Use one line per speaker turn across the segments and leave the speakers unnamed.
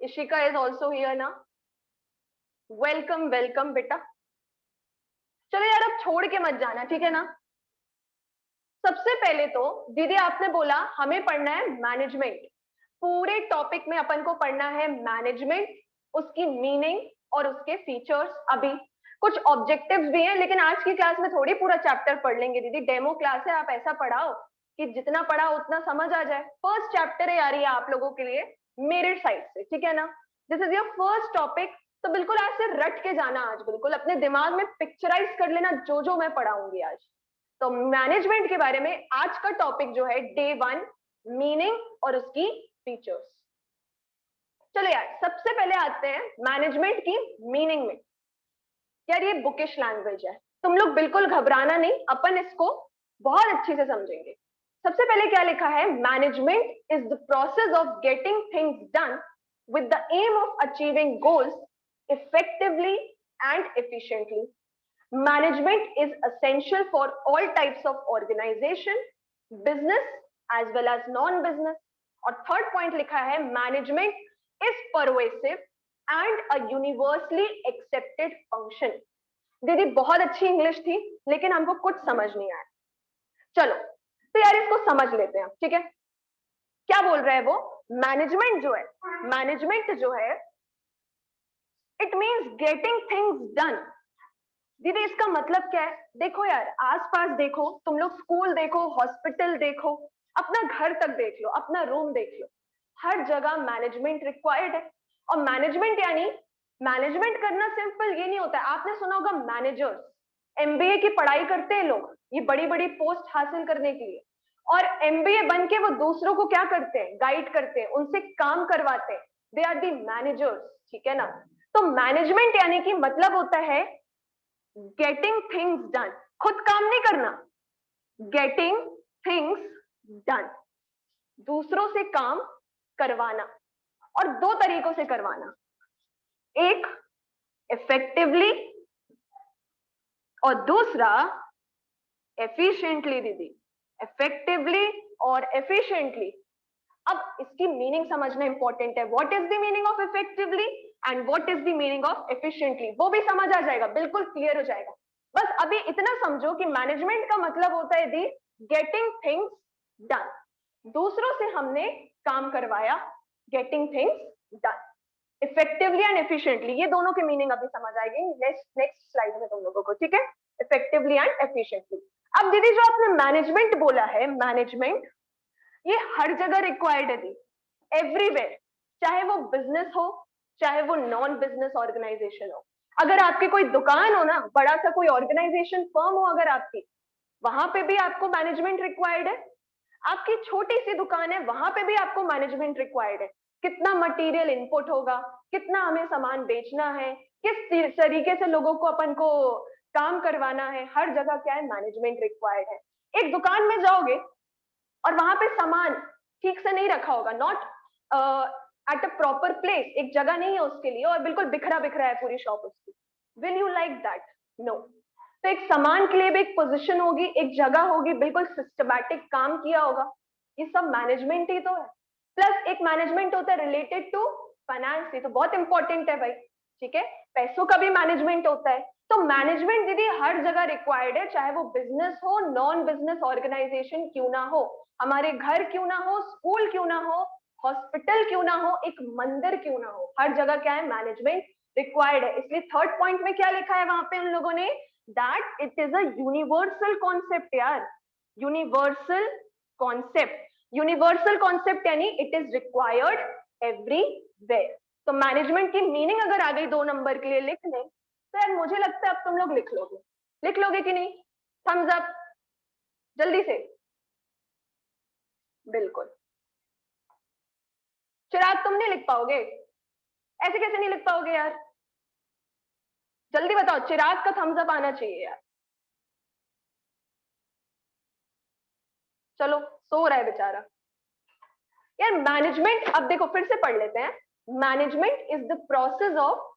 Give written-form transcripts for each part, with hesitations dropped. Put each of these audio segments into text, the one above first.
Ishika is also here ना। Welcome welcome बेटा। चलो यार अब छोड़ के मत जाना, ठीक है ना। सबसे पहले तो दीदी आपने बोला हमें पढ़ना है मैनेजमेंट। पूरे टॉपिक में अपन को पढ़ना है मैनेजमेंट, उसकी मीनिंग और उसके फीचर्स। अभी कुछ ऑब्जेक्टिव्स भी हैं, लेकिन आज की क्लास में थोड़ी पूरा चैप्टर पढ़ लेंगे दीदी, डेमो क्लास है। आप ऐसा पढ़ाओ कि जितना पढ़ा उतना समझ आ जाए। फर्स्ट चैप्टर है यार ये आप लोगों के लिए मेरे साइड से, ठीक है ना। This is your first topic, तो बिल्कुल आज से रट के जाना। आज बिल्कुल अपने दिमाग में पिक्चराइज कर लेना जो जो मैं पढ़ाऊंगी आज। तो मैनेजमेंट के बारे में आज का टॉपिक जो है डे 1, मीनिंग और उसकी फीचर्स। चलो यार सबसे पहले आते हैं मैनेजमेंट की मीनिंग में। यार ये बुकिश लैंग्वेज है, तुम लोग बिल्कुल घबराना नहीं, अपन इसको बहुत अच्छे से समझेंगे। सबसे पहले क्या लिखा है, management is the process of getting things done with the aim of achieving goals effectively and efficiently. Management is essential for all types of organization, business as well as non-business. और थर्ड पॉइंट लिखा है, management is pervasive and a universally accepted function. दीदी बहुत अच्छी English थी, लेकिन हमको कुछ समझ नहीं आया। चलो तो यार इसको समझ लेते हैं, ठीक है। क्या बोल रहा है वो, मैनेजमेंट जो है, मैनेजमेंट जो है it means getting things done. दीदी इसका मतलब क्या है, देखो यार आसपास देखो, तुम लोग स्कूल देखो, हॉस्पिटल देखो, अपना घर तक देख लो, अपना रूम देख लो, हर जगह मैनेजमेंट रिक्वायर्ड है। और मैनेजमेंट यानी मैनेजमेंट करना सिंपल ये नहीं होता है। आपने सुना होगा मैनेजर्स, एमबीए की पढ़ाई करते हैं लोग ये बड़ी बड़ी पोस्ट हासिल करने के लिए, और एमबीए बन के वो दूसरों को क्या करते हैं, गाइड करते हैं, उनसे काम करवाते हैं। दे आर दी मैनेजर्स, ठीक है ना। तो मैनेजमेंट यानी कि मतलब होता है गेटिंग थिंग्स डन, खुद काम नहीं करना, गेटिंग थिंग्स डन, दूसरों से काम करवाना। और दो तरीकों से करवाना, एक इफेक्टिवली और दूसरा एफिशिएंटली। दीदी इफेक्टिवली और एफिशिएंटली, अब इसकी मीनिंग समझना इंपॉर्टेंट है। What is the meaning of effectively and what is the meaning of efficiently, वो भी समझ आ जाएगा, बिल्कुल क्लियर हो जाएगा। बस अभी इतना समझो कि मैनेजमेंट का मतलब होता है दी गेटिंग थिंग्स डन, दूसरों से हमने काम करवाया, getting things done effectively and efficiently. ये दोनों की मीनिंग अभी समझ आएगी नेक्स्ट स्लाइड में तुम लोगों को, ठीक है। Effectively and efficiently. अब दीदी जो आपने मैनेजमेंट बोला है, मैनेजमेंट ये हर जगह रिक्वायर्ड है दी, एवरीवेयर, चाहे वो बिजनेस हो चाहे वो नॉन बिजनेस ऑर्गेनाइजेशन हो। अगर आपकी कोई दुकान हो ना, बड़ा सा कोई ऑर्गेनाइजेशन फर्म हो अगर आपकी, वहां पे भी आपको मैनेजमेंट रिक्वायर्ड है। आपकी छोटी सी दुकान है, वहां पे भी आपको मैनेजमेंट रिक्वायर्ड है। कितना मटेरियल इनपुट होगा, कितना हमें सामान बेचना है, किस तरीके से लोगों को अपन को काम करवाना है, हर जगह क्या है, मैनेजमेंट रिक्वायर्ड है। एक दुकान में जाओगे और वहां पे सामान ठीक से नहीं रखा होगा, not at a proper place, एक जगह नहीं है उसके लिए और बिल्कुल बिखरा बिखरा है पूरी शॉप उसकी, will you like that? No. तो एक सामान के लिए भी एक पोजीशन होगी, एक जगह होगी, बिल्कुल सिस्टमैटिक काम किया होगा, ये सब मैनेजमेंट ही तो है। प्लस एक मैनेजमेंट होता है रिलेटेड टू फाइनेंस, ये तो बहुत इंपॉर्टेंट है भाई, ठीक है। पैसों का भी मैनेजमेंट होता है। तो मैनेजमेंट दीदी हर जगह रिक्वायर्ड है, चाहे वो बिजनेस हो, नॉन बिजनेस ऑर्गेनाइजेशन क्यों ना हो, हमारे घर क्यों ना हो, स्कूल क्यों ना हो, हॉस्पिटल क्यों ना हो, एक मंदिर क्यों ना हो, हर जगह क्या है, मैनेजमेंट रिक्वायर्ड है। इसलिए थर्ड पॉइंट में क्या लिखा है वहां पे उन लोगों ने, that it is a universal concept. यार यूनिवर्सल कॉन्सेप्ट, यूनिवर्सल कॉन्सेप्ट यानी इट इज रिक्वायर्ड एवरीवेयर। तो मैनेजमेंट की मीनिंग अगर आ गई 2 नंबर के लिए लिखने, तो यार मुझे लगता है अब तुम लोग लिख लोगे कि नहीं? थम्स अप जल्दी से। बिल्कुल चिराग तुम नहीं लिख पाओगे, ऐसे कैसे नहीं लिख पाओगे यार? जल्दी बताओ, चिराग का थम्स अप आना चाहिए यार। चलो सो रहा है बेचारा यार। मैनेजमेंट अब देखो फिर से पढ़ लेते हैं। Management is the process of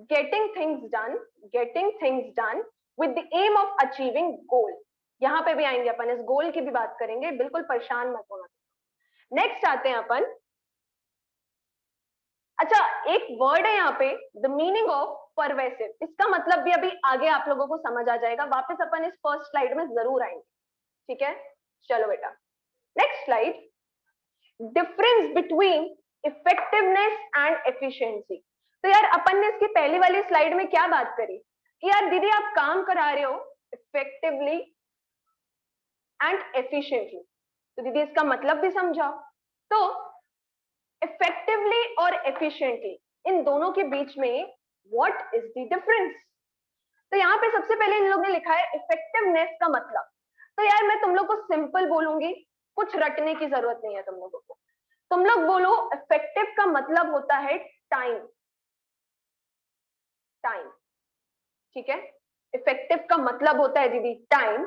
getting things done, getting things done with the aim of achieving goal. यहां पे भी आएंगे अपन, इस गोल की भी बात करेंगे, बिल्कुल परेशान मत होना। नेक्स्ट आते हैं अपन। अच्छा एक वर्ड है यहाँ पे, द मीनिंग ऑफ परवेसिव, इसका मतलब भी अभी आगे आप लोगों को समझ आ जाएगा, वापस अपन इस फर्स्ट स्लाइड में जरूर आएंगे, ठीक है। चलो बेटा next slide, difference between effectiveness and efficiency. तो यार अपन ने इसकी पहली वाली स्लाइड में क्या बात करी कि यार दीदी आप काम करा रहे हो इफेक्टिवली एंड एफिशिएंटली, तो दीदी इसका मतलब भी समझाओ। तो इफेक्टिवली और एफिशिएंटली इन दोनों के बीच में व्हाट इज द डिफरेंस। तो यहाँ पे सबसे पहले इन लोग ने लिखा है इफेक्टिवनेस का मतलब। तो यार मैं तुम लोग को सिंपल बोलूंगी, कुछ रटने की जरूरत नहीं है तुम लोगों को। तुम लोग बोलो इफेक्टिव का मतलब होता है टाइम, टाइम, ठीक है। इफेक्टिव का मतलब होता है दीदी टाइम,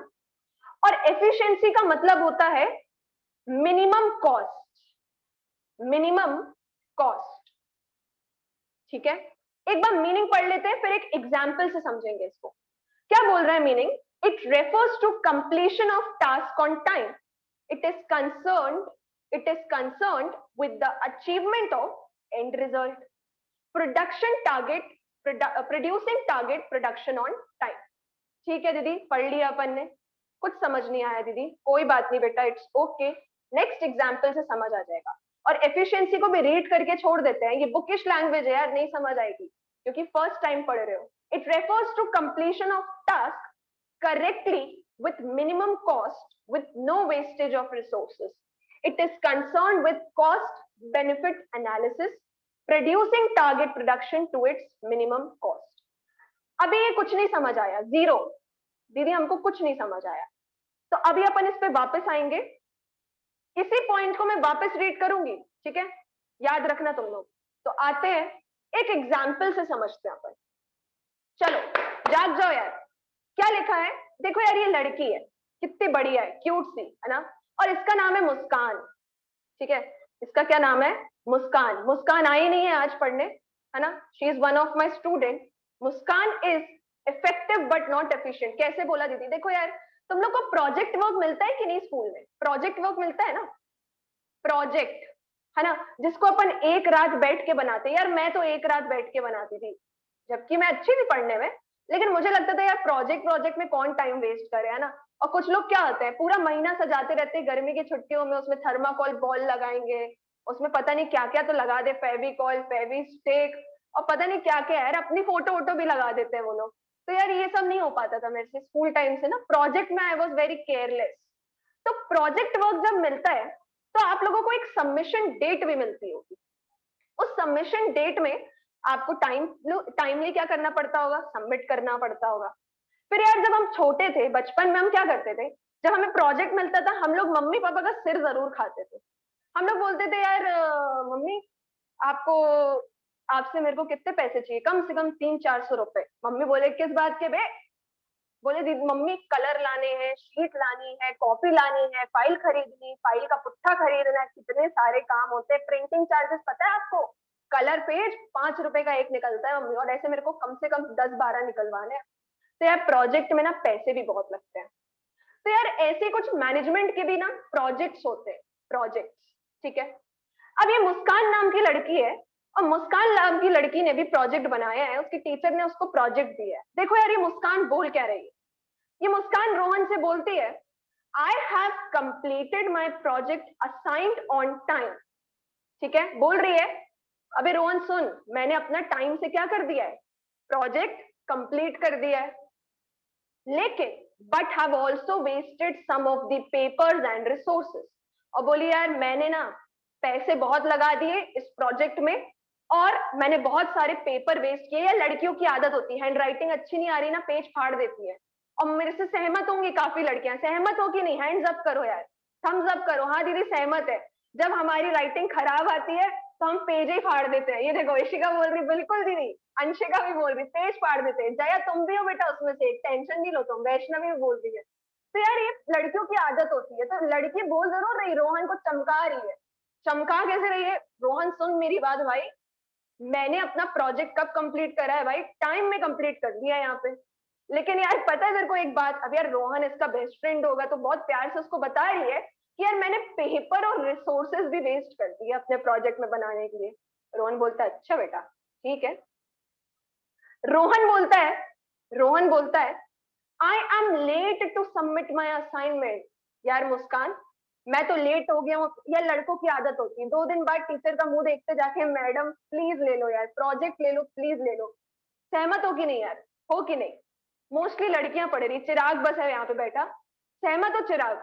और एफिशिएंसी का मतलब होता है मिनिमम कॉस्ट, मिनिमम कॉस्ट, ठीक है। एक बार मीनिंग पढ़ लेते हैं, फिर एक एग्जाम्पल से समझेंगे इसको। क्या बोल रहा है meaning, it refers to completion of task on time, it is concerned with the achievement of end result, producing target production on time। ठीक है दीदी, पढ़ लिया अपन ने, कुछ समझ नहीं आया दीदी, कोई बात नहीं बेटा, इट्स ओके, नेक्स्ट एग्जाम्पल से समझ आ जाएगा। और एफिशिएंसी को भी रीड करके छोड़ देते हैं, ये बुकिश लैंग्वेज है यार, नहीं समझ आएगी क्योंकि फर्स्ट टाइम पढ़ रहे हो। It refers to completion of task correctly with minimum cost with no wastage of resources. It is concerned with cost benefit analysis, producing target production to its minimum cost। अभी ये कुछ नहीं समझ आया, zero दीदी हमको कुछ नहीं समझ आया, तो अभी अपन इस पे वापस आएंगे, इसी पॉइंट को मैं वापस रीड करूंगी, ठीक है, याद रखना तुम लोग। तो आते हैं एक एग्जाम्पल से समझते हैं अपन। चलो जाग जाओ यार, क्या लिखा है देखो यार, ये लड़की है, कितनी बढ़िया है, क्यूट सी है ना, और इसका नाम है मुस्कान, ठीक है। इसका क्या नाम है, मुस्कान। मुस्कान आई नहीं है आज पढ़ने, है ना, she is one of my student. Muskan is effective but not efficient. कैसे बोला दीदी, देखो यार तुम लोग को प्रोजेक्ट वर्क मिलता है कि नहीं स्कूल में, प्रोजेक्ट वर्क मिलता है ना, प्रोजेक्ट, है ना, जिसको अपन एक रात बैठ के बनाते। यार मैं तो एक रात बैठ के बनाती थी, जबकि मैं अच्छी थी पढ़ने में, लेकिन मुझे लगता था यार प्रोजेक्ट में कौन टाइम वेस्ट करे, है ना। और कुछ लोग क्या होते हैं पूरा महीना सजाते रहते हैं गर्मी की छुट्टियों में, उसमें थर्माकोल बॉल लगाएंगे, उसमें पता नहीं क्या क्या तो लगा दे, फेविकॉल, फेविस्टिक, और पता नहीं क्या क्या यार, अपनी फोटो वोटो भी लगा देते हैं वो लोग। तो यार ये सब नहीं हो पाता था मेरे से स्कूल टाइम से ना, प्रोजेक्ट में आई वॉज वेरी केयरलेस। तो प्रोजेक्ट वर्क जब मिलता है तो आप लोगों को एक सबमिशन डेट भी मिलती होगी, उस सबमिशन डेट में आपको टाइमली क्या करना पड़ता होगा, सबमिट करना पड़ता होगा। फिर यार जब हम छोटे थे बचपन में हम क्या करते थे, जब हमें प्रोजेक्ट मिलता था हम लोग मम्मी पापा का सिर जरूर खाते थे। हम लोग बोलते थे यार मम्मी आपको, आपसे मेरे को कितने पैसे चाहिए, कम से कम 300-400 रुपए। मम्मी बोले किस बात के बे, बोले दीदी मम्मी कलर लाने हैं, शीट लानी है, कॉपी लानी है, फाइल खरीदनी, फाइल का पुट्ठा खरीदना है, कितने सारे काम होते हैं, प्रिंटिंग चार्जेस पता है आपको, कलर पेज 5 रुपए का एक निकलता है मम्मी, और ऐसे मेरे को कम से कम 10-12 निकलवाने हैं। तो यार प्रोजेक्ट में ना पैसे भी बहुत लगते हैं। तो यार ऐसे कुछ मैनेजमेंट के भी ना प्रोजेक्ट्स होते हैं, प्रोजेक्ट्स, ठीक है। अब ये मुस्कान नाम की लड़की है, और मुस्कान नाम की लड़की ने भी प्रोजेक्ट बनाया है, उसकी टीचर ने उसको प्रोजेक्ट दिया है। देखो यार ये मुस्कान बोल क्या रही है, ये मुस्कान रोहन से बोलती है I have completed my project assigned on time, ठीक है, बोल रही है अबे रोहन सुन, मैंने अपना टाइम से क्या कर दिया है, प्रोजेक्ट कंप्लीट कर दिया है, लेकिन but have also wasted some of the papers and resources. और बोली यार मैंने ना पैसे बहुत लगा दिए इस प्रोजेक्ट में, और मैंने बहुत सारे पेपर वेस्ट किए। या लड़कियों की आदत होती है, हैंड राइटिंग अच्छी नहीं आ रही ना, पेज फाड़ देती है। और मेरे से सहमत होंगी काफी लड़कियां, सहमत हो कि नहीं, हैंड्स अप करो यार, थम्स अप करो, हाँ दीदी सहमत है। जब हमारी राइटिंग खराब आती है तो हम पेज ही फाड़ देते हैं। ये देखो ईशिका बोल रही बिल्कुल दीदी, अंशिका भी बोल रही पेज फाड़ देते हैं, जया तुम भी हो बेटा उसमें से, टेंशन नहीं लो तुम, वैष्णवी भी बोल रही है। तो यार ये लड़कियों की आदत होती है। तो लड़की बोल जरूर रही, रोहन को चमका रही है, चमका कैसे रही है, रोहन सुन मेरी बात भाई, मैंने अपना प्रोजेक्ट कब कंप्लीट करा है भाई, टाइम में कंप्लीट कर दिया है यहाँ पे। लेकिन यार पता है तेरे को एक बात, अब यार रोहन इसका बेस्ट फ्रेंड होगा तो बहुत प्यार से उसको बता रही है कि यार मैंने पेपर और रिसोर्सेज भी वेस्ट कर दिए अपने प्रोजेक्ट में बनाने के लिए। रोहन बोलता है अच्छा बेटा ठीक है। रोहन बोलता है I am late to submit my assignment. यार मुस्कान, मैं तो लेट हो गया हूँ। यार लड़कों की आदत होती है 2 दिन बाद टीचर का मुंह देखते जाके मैडम प्लीज ले लो यार, प्रोजेक्ट ले लो, प्लीज ले लो। सहमत हो कि नहीं यार? हो कि नहीं? मोस्टली लड़कियां पढ़ रही, चिराग बस है यहाँ पे बैठा। सहमत हो चिराग?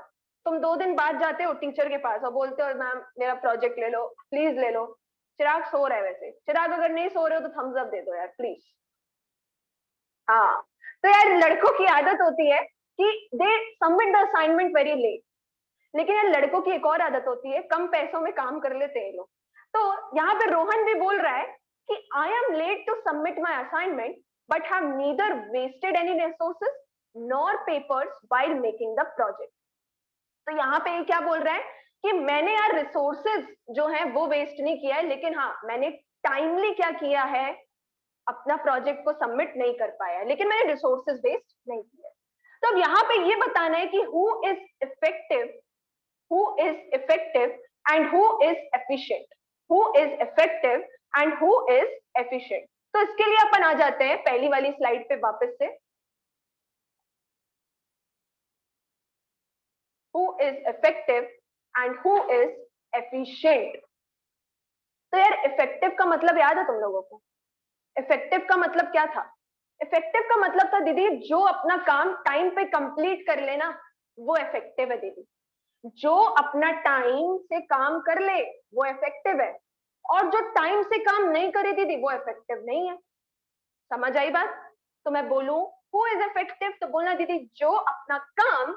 तुम 2 दिन बाद जाते हो टीचर के पास और बोलते हो मैम मेरा प्रोजेक्ट ले लो, प्लीज ले लो। चिराग सो रहा है वैसे। चिराग अगर नहीं सो रहे हो तो थम्स अप दे दो यार प्लीज। हाँ, तो यार लड़कों की आदत होती है कि they submit the assignment very late. लेकिन यार लड़कों की एक और आदत होती है, कम पैसों में काम कर लेते हैं लोग। तो यहाँ पे रोहन भी बोल रहा है कि I am late to submit my assignment but have neither wasted any resources nor papers while making the project. तो यहाँ पे क्या बोल रहा है कि मैंने यार रिसोर्सेज जो है वो वेस्ट नहीं किया है, लेकिन हाँ मैंने टाइमली क्या किया है, अपना प्रोजेक्ट को सबमिट नहीं कर पाया, लेकिन मैंने रिसोर्सेज वेस्ट नहीं किया। तो अब यहाँ पे ये बताना है कि who is effective and who is efficient. Who is effective and who is efficient. तो इसके लिए अपन आ जाते हैं पहली वाली स्लाइड पे वापस से। Who is effective and who is efficient. तो यार इफेक्टिव का मतलब याद है तुम लोगों को? इफेक्टिव का मतलब क्या था? इफेक्टिव का मतलब था दीदी जो अपना काम टाइम पे कंप्लीट कर लेना, वो इफेक्टिव है दीदी। जो अपना टाइम से काम कर ले वो इफेक्टिव है, और जो टाइम से काम नहीं करे दीदी वो इफेक्टिव नहीं है। समझ आई बात? तो मैं बोलूं हु इज इफेक्टिव, तो बोलना दीदी जो अपना काम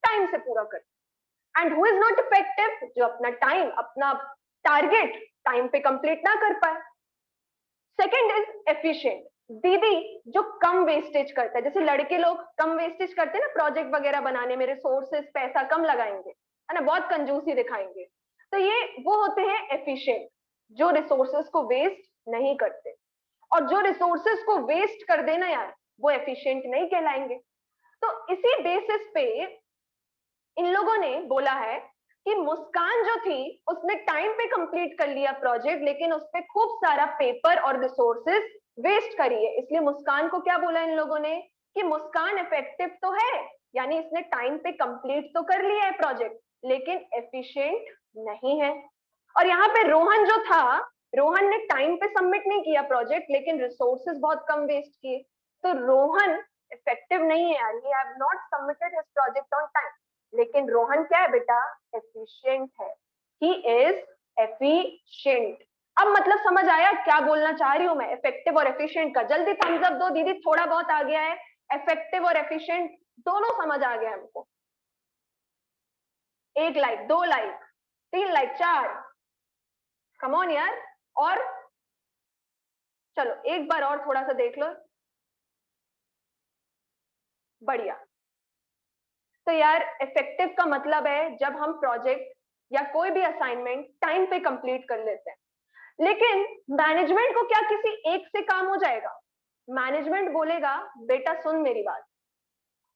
टाइम से पूरा करे। And who is not effective, जो अपना टाइम, अपना टारगेट टाइम पे कंप्लीट ना कर पाए। सेकेंड इज एफिशिएंट, दीदी जो कम वेस्टेज करता है। जैसे लड़के लोग कम वेस्टेज करते हैं ना प्रोजेक्ट वगैरह बनाने में, रिसोर्सेज पैसा कम लगाएंगे है ना, बहुत कंजूसी दिखाएंगे। तो ये वो होते हैं एफिशिएंट, जो रिसोर्सेज को वेस्ट नहीं करते। और जो रिसोर्सेज को वेस्ट कर देना यार, वो एफिशिएंट नहीं कहलाएंगे। तो इसी बेसिस पे इन लोगों ने बोला है कि मुस्कान जो थी उसने टाइम पे कंप्लीट कर लिया प्रोजेक्ट, लेकिन उस पर खूब सारा पेपर और रिसोर्सेज वेस्ट करी है। इसलिए मुस्कान को क्या बोला इन लोगों ने कि मुस्कान इफेक्टिव तो है, यानी इसने टाइम पे कंप्लीट तो कर लिया है प्रोजेक्ट, लेकिन एफिशिएंट नहीं है। और यहाँ पे रोहन जो था, रोहन ने टाइम पे सबमिट नहीं किया प्रोजेक्ट, लेकिन रिसोर्सेज बहुत कम वेस्ट किए। तो रोहन इफेक्टिव नहीं है यार, he have not submitted his project on time. लेकिन रोहन क्या है बेटा? एफिशिएंट है। He is efficient. अब मतलब समझ आया क्या बोलना चाह रही हूं मैं इफेक्टिव और एफिशिएंट का? जल्दी थम्स अप दो दीदी, थोड़ा बहुत आ गया है। इफेक्टिव और एफिशिएंट दोनों समझ आ गया हमको। 1 like, 2 like, 3 like, 4। Come on यार। और चलो एक बार और थोड़ा सा देख लो। बढ़िया। तो यार इफेक्टिव का मतलब है जब हम प्रोजेक्ट या कोई भी असाइनमेंट टाइम पे कंप्लीट कर लेते हैं। लेकिन मैनेजमेंट को क्या किसी एक से काम हो जाएगा? मैनेजमेंट बोलेगा बेटा सुन मेरी बात,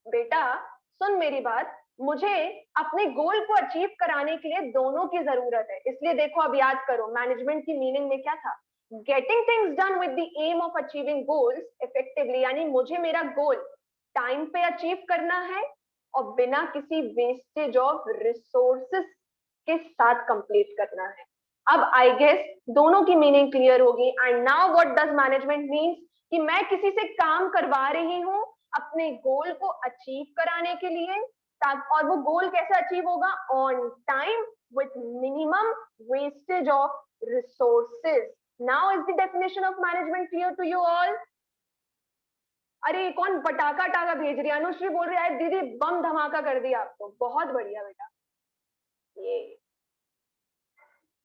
बेटा सुन मेरी बात, मुझे अपने गोल को अचीव कराने के लिए दोनों की जरूरत है। इसलिए देखो अब याद करो मैनेजमेंट की मीनिंग में क्या था? Getting things done with the aim of achieving goals effectively, यानी मुझे मेरा गोल टाइम पे अचीव करना है और बिना किसी वेस्टेज ऑफ रिसोर्सेस के साथ कंप्लीट करना है। अब आई गेस दोनों की मीनिंग क्लियर होगी। And now what does management means, कि मैं किसी से काम करवा रही हूं अपने गोल को अचीव कराने के लिए, और वो गोल कैसे अचीव होगा? On time with minimum wastage of resources. Now is the definition of management clear to you all? अरे कौन पटाखा टाका भेज रही है? अनुश्री बोल रही है दीदी बम धमाका कर दिया आपको, बहुत बढ़िया बेटा। ये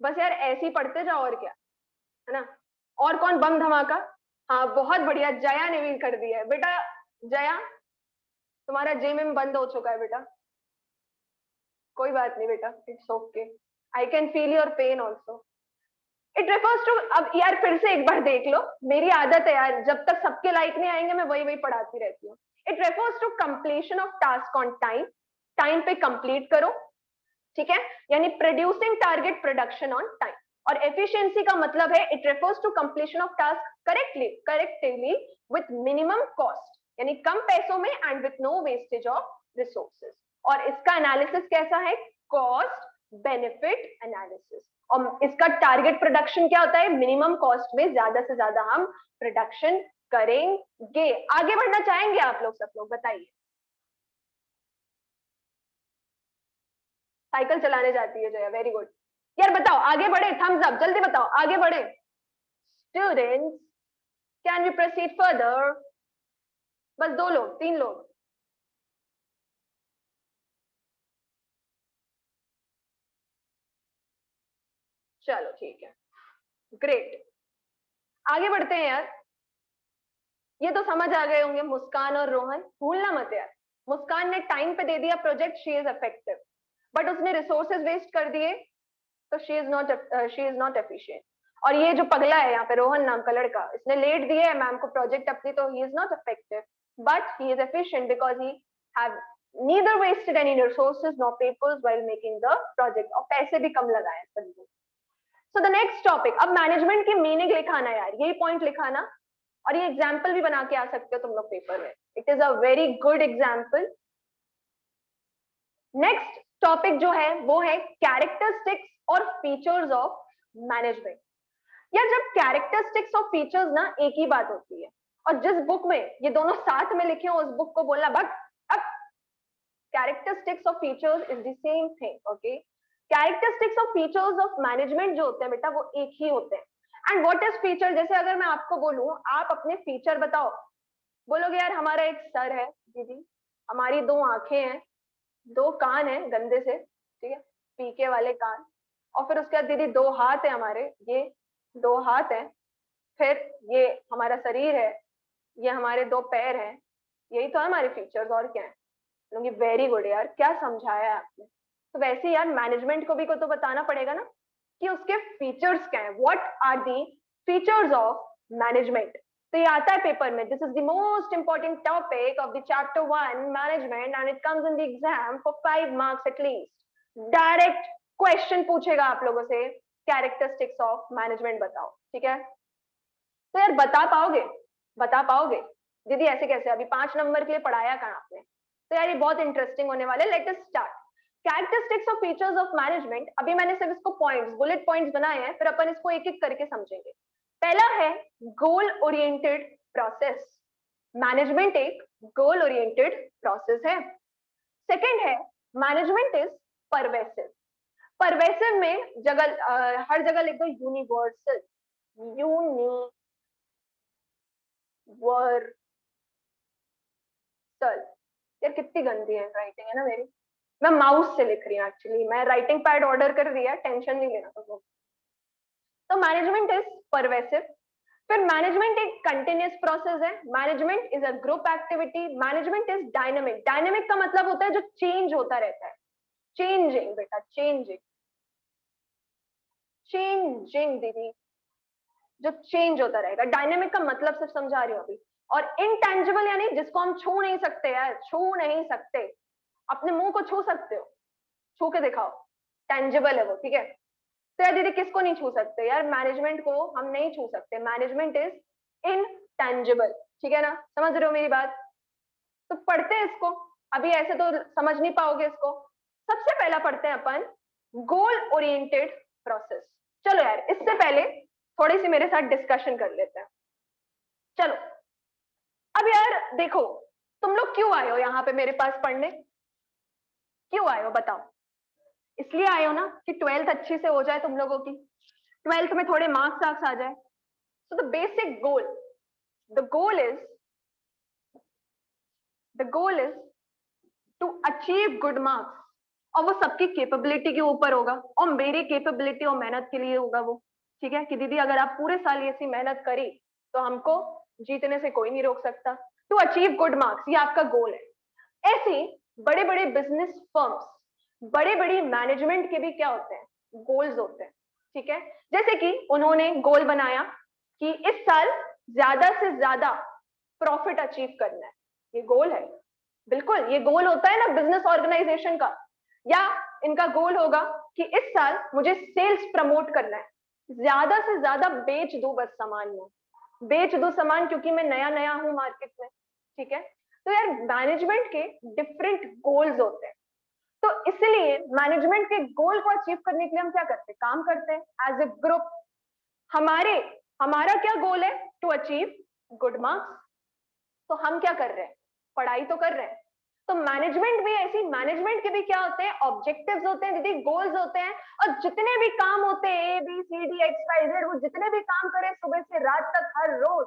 बस यार ऐसे ही पढ़ते जाओ और क्या है ना। और कौन बम धमाका? हाँ बहुत बढ़िया, जया ने भी कर दिया है बेटा। जया तुम्हारा जिम बंद हो चुका है बेटा। कोई बात नहीं बेटा, it's okay, I can feel your pain also. It refers to, अब यार फिर से एक बार देख लो, मेरी आदत है यार जब तक सबके लाइक नहीं आएंगे मैं वही वही पढ़ाती रहती हूँ। It refers to completion of task on time, time पे कंप्लीट करो, ठीक है, यानी producing target production on time. और एफिशिएंसी का मतलब है it refers to completion of task correctly with minimum cost, यानी कम पैसों में and with no wastage of resources. और इसका एनालिसिस कैसा है? Cost benefit analysis. और इसका टारगेट प्रोडक्शन क्या होता है? मिनिमम कॉस्ट में ज्यादा से ज्यादा हम प्रोडक्शन करेंगे। आगे बढ़ना चाहेंगे आप लोग, सब लोग बताइए। साइकिल चलाने जाती है जया, वेरी गुड। यार बताओ, आगे बढ़े, थम्स अप, जल्दी बताओ, आगे बढ़े। Students can we proceed further? बस 2 लोग, 3 लोग। चलो ठीक है, ग्रेट, आगे बढ़ते हैं यार। ये तो समझ आ गए होंगे मुस्कान और रोहन, भूलना मत यार। मुस्कान ने टाइम पे दे दिया project, she is effective, but उसने रिसोर्सेज वेस्ट कर दिए, तो शी इज नॉट एफिशिएंट। और ये जो पगला है यहाँ पे, रोहन नाम का लड़का, इसने लेट दिया है मैम को प्रोजेक्ट अपनी, तो he is not effective but he is efficient because he have neither wasted any resources nor papers while making the project, और पैसे भी कम लगाए सभी। सो द नेक्स्ट टॉपिक, अब मैनेजमेंट की मीनिंग लिखाना यार, यही पॉइंट लिखाना, और ये एग्जाम्पल भी बना के आ सकते हो तुम लोग पेपर में। It is a very good example. Next topic जो है वो है कैरेक्टरिस्टिक्स और फीचर्स ऑफ मैनेजमेंट। यार जब कैरेक्टरिस्टिक्स और फीचर्स ना एक ही बात होती है, और जिस बुक में ये दोनों साथ में लिखे हो उस बुक को बोलना बट अब characteristics of features is the same thing. Okay, characteristics of features of management जो होते हैं बेटा वो एक ही होते हैं। And what is feature? जैसे अगर मैं आपको बोलूं आप अपने फीचर बताओ, बोलोगे यार हमारा एक सर है दीदी, हमारी 2 आंखें हैं, 2 कान है गंदे से, ठीक है, पीके वाले कान, और फिर उसके बाद दीदी 2 हाथ है हमारे, ये 2 हाथ है, फिर ये हमारा शरीर है, ये हमारे 2 पैर हैं, यही तो है हमारे फीचर्स, और क्या है? लोग वेरी गुड यार, क्या समझाया आपने। तो वैसे यार मैनेजमेंट को भी को तो बताना पड़ेगा ना कि उसके फीचर्स क्या है, what are the features of management. तो ये आता है पेपर में, this is the most important topic of the chapter 1 management and it comes in the exam for 5 marks at least. Direct question पूछेगा आप लोगों से, कैरेक्टरिस्टिक्स ऑफ मैनेजमेंट बताओ, ठीक है? तो यार बता पाओगे? बता पाओगे? दीदी ऐसे कैसे, अभी 5 नंबर के लिए पढ़ाया कहाँ आपने? तो यार ये बहुत इंटरेस्टिंग होने वाले। Let us start. Characteristics of features of management, अभी मैंने सिर्फ इसको पॉइंट्स, बुलेट पॉइंट्स बनाए हैं, फिर अपन इसको एक एक करके समझेंगे। पहला है गोल ओरिएंटेड प्रोसेस। मैनेजमेंट एक गोल ओरिएंटेड प्रोसेस है। सेकंड है मैनेजमेंट इज परवेसिव। परवेसिव में जगह हर जगह लिख दो यूनिवर्सल, यूनिवर्सल। यार कितनी गंदी है राइटिंग है ना मेरी, मैं माउस से लिख रही हूँ एक्चुअली, मैं राइटिंग पैड ऑर्डर कर रही है, टेंशन नहीं लेना तो। Management is pervasive. फिर मैनेजमेंट एक कंटिन्यूअस प्रोसेस है, management is a group activity, management is dynamic. Dynamic का मतलब होता है जो चेंज होता रहता है, चेंजिंग बेटा, चेंजिंग, चेंजिंग दीदी, जो चेंज होता रहेगा। डायनेमिक का मतलब सिर्फ समझा रही हूँ अभी। और इनटेंजिबल यानी जिसको हम छू नहीं सकते यार, छू नहीं सकते। अपने मुंह को छू सकते हो, छू के दिखाओ, टेंजिबल है वो, ठीक है? तो यार दीदी किसको नहीं छू सकते? यार मैनेजमेंट को हम नहीं छू सकते, मैनेजमेंट इज इनटेंजिबल, ठीक है ना? समझ रहे हो मेरी बात? तो पढ़ते हैं इसको, अभी ऐसे तो समझ नहीं पाओगे इसको। सबसे पहला पढ़ते हैं अपन गोल ओरिएंटेड प्रोसेस। चलो यार इससे पहले थोड़ी सी मेरे साथ डिस्कशन कर लेते हैं। चलो अब यार देखो, तुम लोग क्यों आए हो यहाँ पे मेरे पास पढ़ने? क्यों आए हो बताओ? इसलिए आए हो ना कि 12th अच्छी से हो जाए तुम लोगों की, 12th में थोड़े मार्क्स आर्क्स आ जाए। So the basic goal, the goal is the goal is to achieve good marks. और वो सबकी कैपेबिलिटी के ऊपर होगा, और मेरी कैपेबिलिटी और मेहनत के लिए होगा वो, ठीक है? कि दीदी अगर आप पूरे साल ऐसी मेहनत करी तो हमको जीतने से कोई नहीं रोक सकता। टू अचीव गुड मार्क्स, ये आपका गोल है। ऐसे बड़े बड़े बिजनेस फर्म्स, बड़े बड़ी मैनेजमेंट के भी क्या होते हैं? गोल्स होते हैं, ठीक है? जैसे कि उन्होंने गोल बनाया कि इस साल ज्यादा से ज्यादा प्रॉफिट अचीव करना है, ये गोल है। बिल्कुल ये गोल होता है ना बिजनेस ऑर्गेनाइजेशन का। या इनका गोल होगा कि इस साल मुझे सेल्स प्रमोट करना है, ज्यादा से ज्यादा बेच दो बस सामान में, बेच दो सामान, क्योंकि मैं नया नया हूं मार्केट में, ठीक है। तो यार मैनेजमेंट के डिफरेंट गोल्स होते हैं, तो इसलिए मैनेजमेंट के गोल को अचीव करने के लिए हम क्या करते हैं, काम करते हैं एज ए ग्रुप। हमारे हमारा क्या गोल है, टू अचीव गुड मार्क्स। तो हम क्या कर रहे हैं, पढ़ाई तो कर रहे हैं। तो मैनेजमेंट भी ऐसी, मैनेजमेंट के भी क्या होते हैं, ऑब्जेक्टिव्स होते हैं दीदी, गोल्स होते हैं। और जितने भी काम होते हैं ABCD XYZ, वो जितने भी काम करें सुबह से रात तक हर रोज,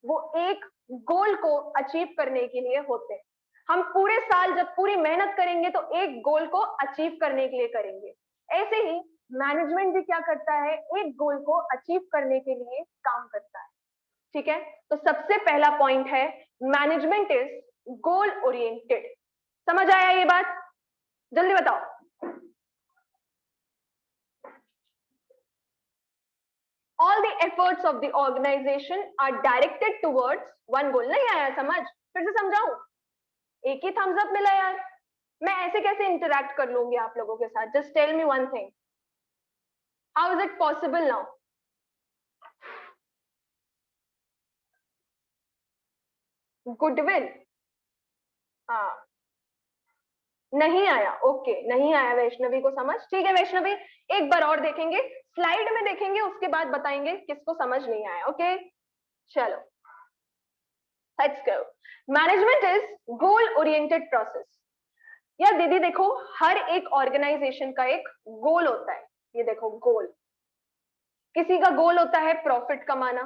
वो एक गोल को अचीव करने के लिए होते हैं। हम पूरे साल जब पूरी मेहनत करेंगे तो एक गोल को अचीव करने के लिए करेंगे। ऐसे ही मैनेजमेंट भी क्या करता है, एक गोल को अचीव करने के लिए काम करता है, ठीक है। तो सबसे पहला पॉइंट है, मैनेजमेंट इज गोल ओरिएंटेड। समझ आया ये बात, जल्दी बताओ। All the efforts of the organisation are directed towards one goal. नहीं आया समझ, फिर से समझाऊं? एक ही थम्स अप मिला यार, मैं ऐसे कैसे इंटरैक्ट कर लूंगी आप लोगों के साथ? Just tell me one thing, how is it possible now? Goodwill, हाँ, नहीं आया, ओके, नहीं आया वैष्णवी को समझ, ठीक है वैष्णवी, एक बार और देखेंगे, स्लाइड में देखेंगे, उसके बाद बताएंगे किसको समझ नहीं आया, ओके। चलो, let's go. Management is goal oriented process. यार दीदी देखो, हर एक ऑर्गेनाइजेशन का एक गोल होता है, ये देखो गोल। किसी का गोल होता है प्रॉफिट कमाना,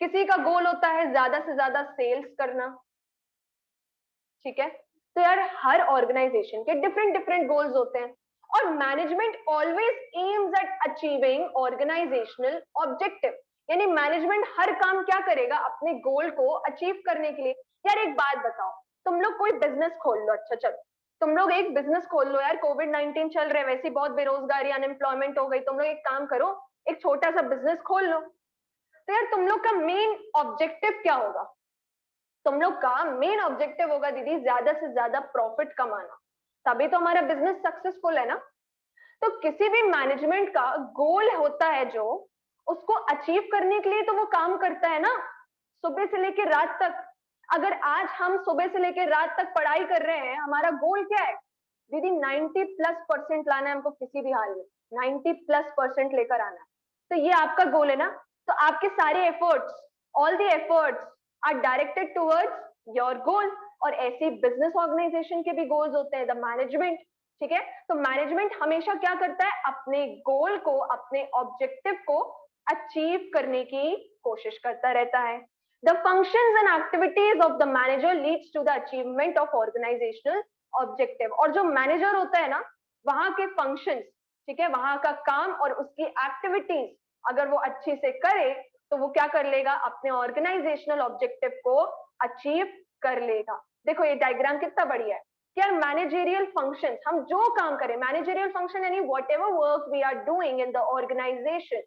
किसी का गोल होता है ज्यादा से ज्यादा सेल्स करना, ठीक है। तो यार हर ऑर्गेनाइजेशन के डिफरेंट डिफरेंट गोल्स होते हैं, और management always aims at achieving organisational objective. यानी मैनेजमेंट हर काम क्या करेगा, अपने गोल को अचीव करने के लिए। यार एक बात बताओ, तुम लोग कोई बिजनेस खोल लो, अच्छा चलो तुम लोग एक बिजनेस खोल लो यार, कोविड-19 चल रहा है, वैसे बहुत बेरोजगारी अनएम्प्लॉयमेंट हो गई, तुम लोग एक काम करो, एक छोटा सा बिजनेस खोल लो। तो यार तुम लोग का मेन ऑब्जेक्टिव क्या होगा? तुम लोग का मेन ऑब्जेक्टिव होगा दीदी ज्यादा से ज्यादा प्रॉफिट कमाना, तभी तो हमारा बिजनेस सक्सेसफुल है ना। तो किसी भी मैनेजमेंट का गोल होता है जो, उसको अचीव करने के लिए तो वो काम करता है ना, सुबह से लेकर रात तक। अगर आज हम सुबह से लेकर रात तक पढ़ाई कर रहे हैं, हमारा गोल क्या है दीदी? 90+% लाना है हमको, किसी भी हाल में 90+% लेकर आना है। तो ये आपका गोल है ना, तो आपके सारे efforts, all the efforts are directed towards your goal. और ऐसे बिजनेस ऑर्गेनाइजेशन के भी गोल्स होते हैं, द मैनेजमेंट, ठीक है। तो मैनेजमेंट हमेशा क्या करता है, अपने गोल को, अपने ऑब्जेक्टिव को अचीव करने की कोशिश करता रहता है। The functions and activities of the manager leads to the achievement of organisational objective. और जो मैनेजर होता है ना, वहां के फंक्शंस, ठीक है, वहां का काम और उसकी एक्टिविटीज अगर वो अच्छी से करे, तो वो क्या कर लेगा, अपने ऑर्गेनाइजेशनल ऑब्जेक्टिव को अचीव कर लेगा। देखो ये डायग्राम कितना बढ़िया है। क्या मैनेजेरियल फंक्शंस, हम जो काम करें, मैनेजेरियल फंक्शन यानी whatever work we are doing in the organisation,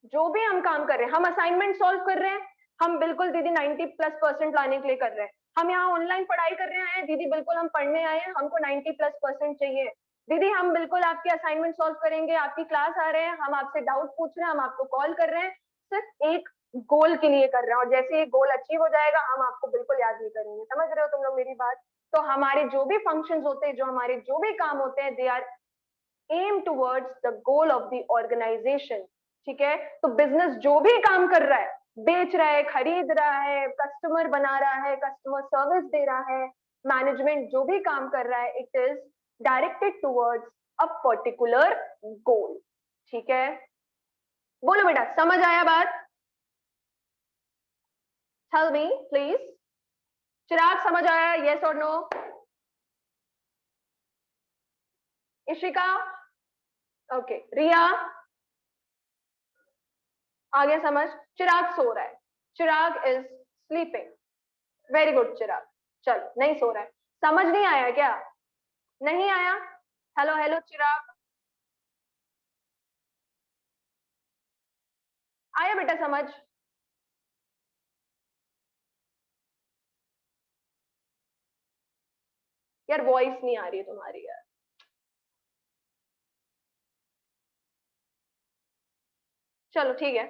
जो भी हम काम कर रहे हैं, हम असाइनमेंट सॉल्व कर रहे हैं, हम बिल्कुल दीदी 90+% लाने के लिए कर रहे हैं। हम यहाँ ऑनलाइन पढ़ाई कर रहे हैं दीदी, बिल्कुल हम पढ़ने आए हैं, हमको 90+% चाहिए दीदी, हम बिल्कुल आपके असाइनमेंट सॉल्व करेंगे, आपकी क्लास आ रहे हैं, हम आपसे डाउट पूछ रहे हैं, हम आपको कॉल कर रहे हैं, सिर्फ एक गोल के लिए कर रहे हैं। और जैसे ये गोल अचीव हो जाएगा, हम आपको बिल्कुल याद नहीं करेंगे। समझ रहे हो तुम लोग मेरी बात? तो हमारे जो भी फंक्शंस होते हैं, जो हमारे जो भी काम होते हैं, they are aim towards the goal of the organisation, ठीक है। तो बिजनेस जो भी काम कर रहा है, बेच रहा है, खरीद रहा है, कस्टमर बना रहा है, कस्टमर सर्विस दे रहा है, मैनेजमेंट जो भी काम कर रहा है, it is directed towards a particular goal, ठीक है। बोलो बेटा, समझ आया बात? Tell me please. चिराग समझ आया, यस और नो? इशिका, ओके, रिया आ गया समझ? चिराग सो रहा है, चिराग इज स्लीपिंग, वेरी गुड चिराग। चलो, नहीं सो रहा है, समझ नहीं आया क्या? नहीं आया? हेलो हेलो चिराग, आया बेटा समझ? यार वॉइस नहीं आ रही है तुम्हारी यार। चलो ठीक है,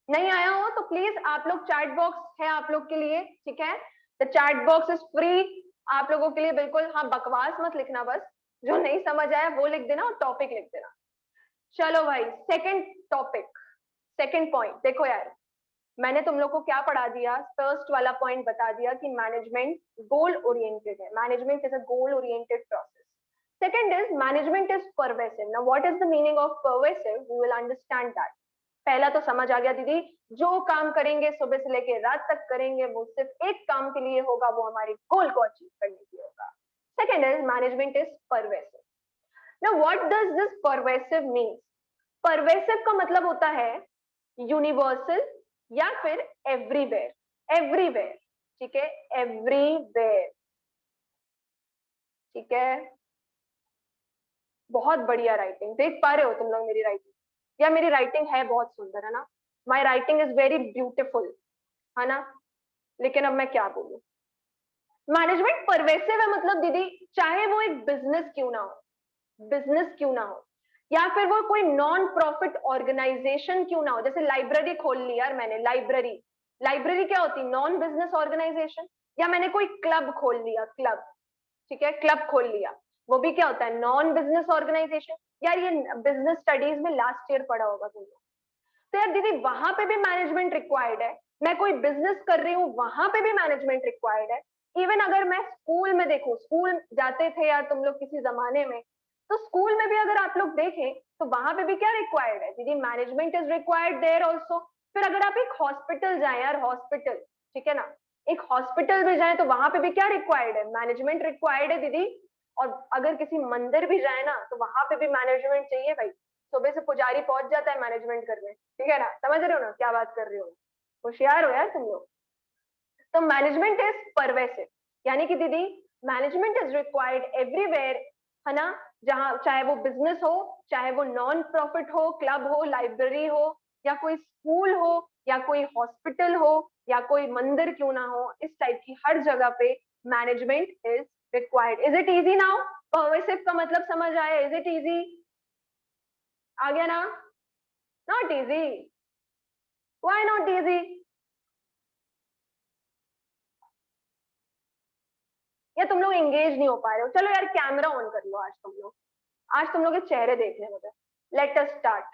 नहीं आया हो तो प्लीज आप लोग, चैट बॉक्स है आप लोग के लिए, ठीक है, the chat box is free आप लोगों के लिए, बिल्कुल। हाँ, बकवास मत लिखना, बस जो नहीं समझ आया वो लिख देना और टॉपिक लिख देना। चलो भाई, सेकंड टॉपिक, सेकंड पॉइंट। देखो यार, मैंने तुम लोग को क्या पढ़ा दिया, फर्स्ट वाला पॉइंट बता दिया कि मैनेजमेंट गोल ओरिएंटेड है, management is a goal oriented process. Second is management is pervasive. Now what is the meaning of pervasive, we will understand that. पहला तो समझ आ गया दीदी, जो काम करेंगे सुबह से लेकर रात तक करेंगे वो सिर्फ एक काम के लिए होगा, वो हमारे गोल को अचीव करने के लिए होगा। Second is management is pervasive. Now what does this pervasive mean? Pervasive का मतलब होता है यूनिवर्सल या फिर एवरीवेयर, एवरीवेयर, ठीक है, एवरीवेयर, ठीक है। बहुत बढ़िया राइटिंग, देख पा रहे हो तुम लोग मेरी राइटिंग? या मेरी राइटिंग है बहुत सुंदर, है ना? My writing is very beautiful, है ना? लेकिन अब मैं क्या बोलूं, मैनेजमेंट परवेसिव है मतलब दीदी, चाहे वो एक बिजनेस क्यों ना हो, बिजनेस क्यों ना हो, या फिर वो कोई नॉन प्रॉफिट ऑर्गेनाइजेशन क्यों ना हो, जैसे लाइब्रेरी खोल ली यार मैंने, लाइब्रेरी, लाइब्रेरी क्या होती है? Non business organisation. या मैंने कोई क्लब खोल लिया, क्लब, ठीक है, क्लब खोल लिया, वो भी क्या होता है? Non business organisation. यार ये बिजनेस स्टडीज में लास्ट ईयर पढ़ा होगा तुम लोग। तो यार दीदी वहां पे भी मैनेजमेंट रिक्वायर्ड है, मैं कोई बिजनेस कर रही हूँ वहां पे भी मैनेजमेंट रिक्वायर्ड है। इवन अगर मैं स्कूल में देखूं, स्कूल जाते थे यार तुम लोग किसी जमाने में, तो स्कूल में भी अगर आप लोग देखें तो वहां पे भी क्या रिक्वायर्ड है दीदी? Management is required there also. फिर अगर आप एक हॉस्पिटल जाए यार, हॉस्पिटल, ठीक है ना, एक हॉस्पिटल में जाए तो वहां पे भी क्या रिक्वायर्ड है? मैनेजमेंट रिक्वायर्ड है दीदी। और अगर किसी मंदिर भी जाए ना तो वहां पे भी मैनेजमेंट चाहिए भाई, सुबह से पुजारी पहुंच जाता है मैनेजमेंट करने, ठीक है ना? समझ रहे हो ना क्या बात कर रही हो? होशियार हो यार तुम लोग। तो मैनेजमेंट इज परवेसिव, यानी कि दीदी मैनेजमेंट इज रिक्वायर्ड एवरीवेयर, है ना? जहां, चाहे वो बिजनेस हो, चाहे वो नॉन प्रॉफिट हो, क्लब हो, लाइब्रेरी हो, या कोई स्कूल हो, या कोई हॉस्पिटल हो, या कोई मंदिर क्यों ना हो, इस टाइप की हर जगह पे management is required. Is it easy now? Pervasive का मतलब समझ आया? Is it easy? आ गया ना? Not easy. Why not easy? या तुम लोग एंगेज नहीं हो पा रहे हो? चलो यार कैमरा ऑन कर लो आज तुम लोग, आज तुम लोग के चेहरे देखने मुझे। Let us start.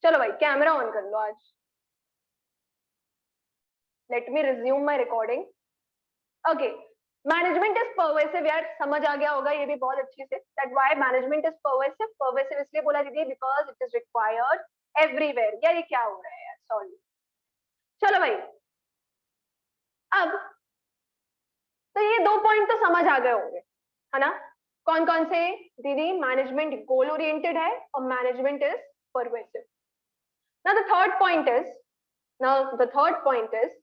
चलो भाई कैमरा ऑन कर लो आज। Let me resume my recording. Okay, management is pervasive, यार समझ आ गया होगा ये भी बहुत अच्छे से, that why management is pervasive. Pervasive इसलिए बोला दीदी because it is required everywhere. यार ये क्या हो रहा है यार, सॉरी। चलो भाई, अब तो ये दो पॉइंट तो समझ आ गए होंगे, है ना? कौन कौन से? दीदी मैनेजमेंट गोल ओरिएंटेड है और management is pervasive. Now the third point is, now the third point is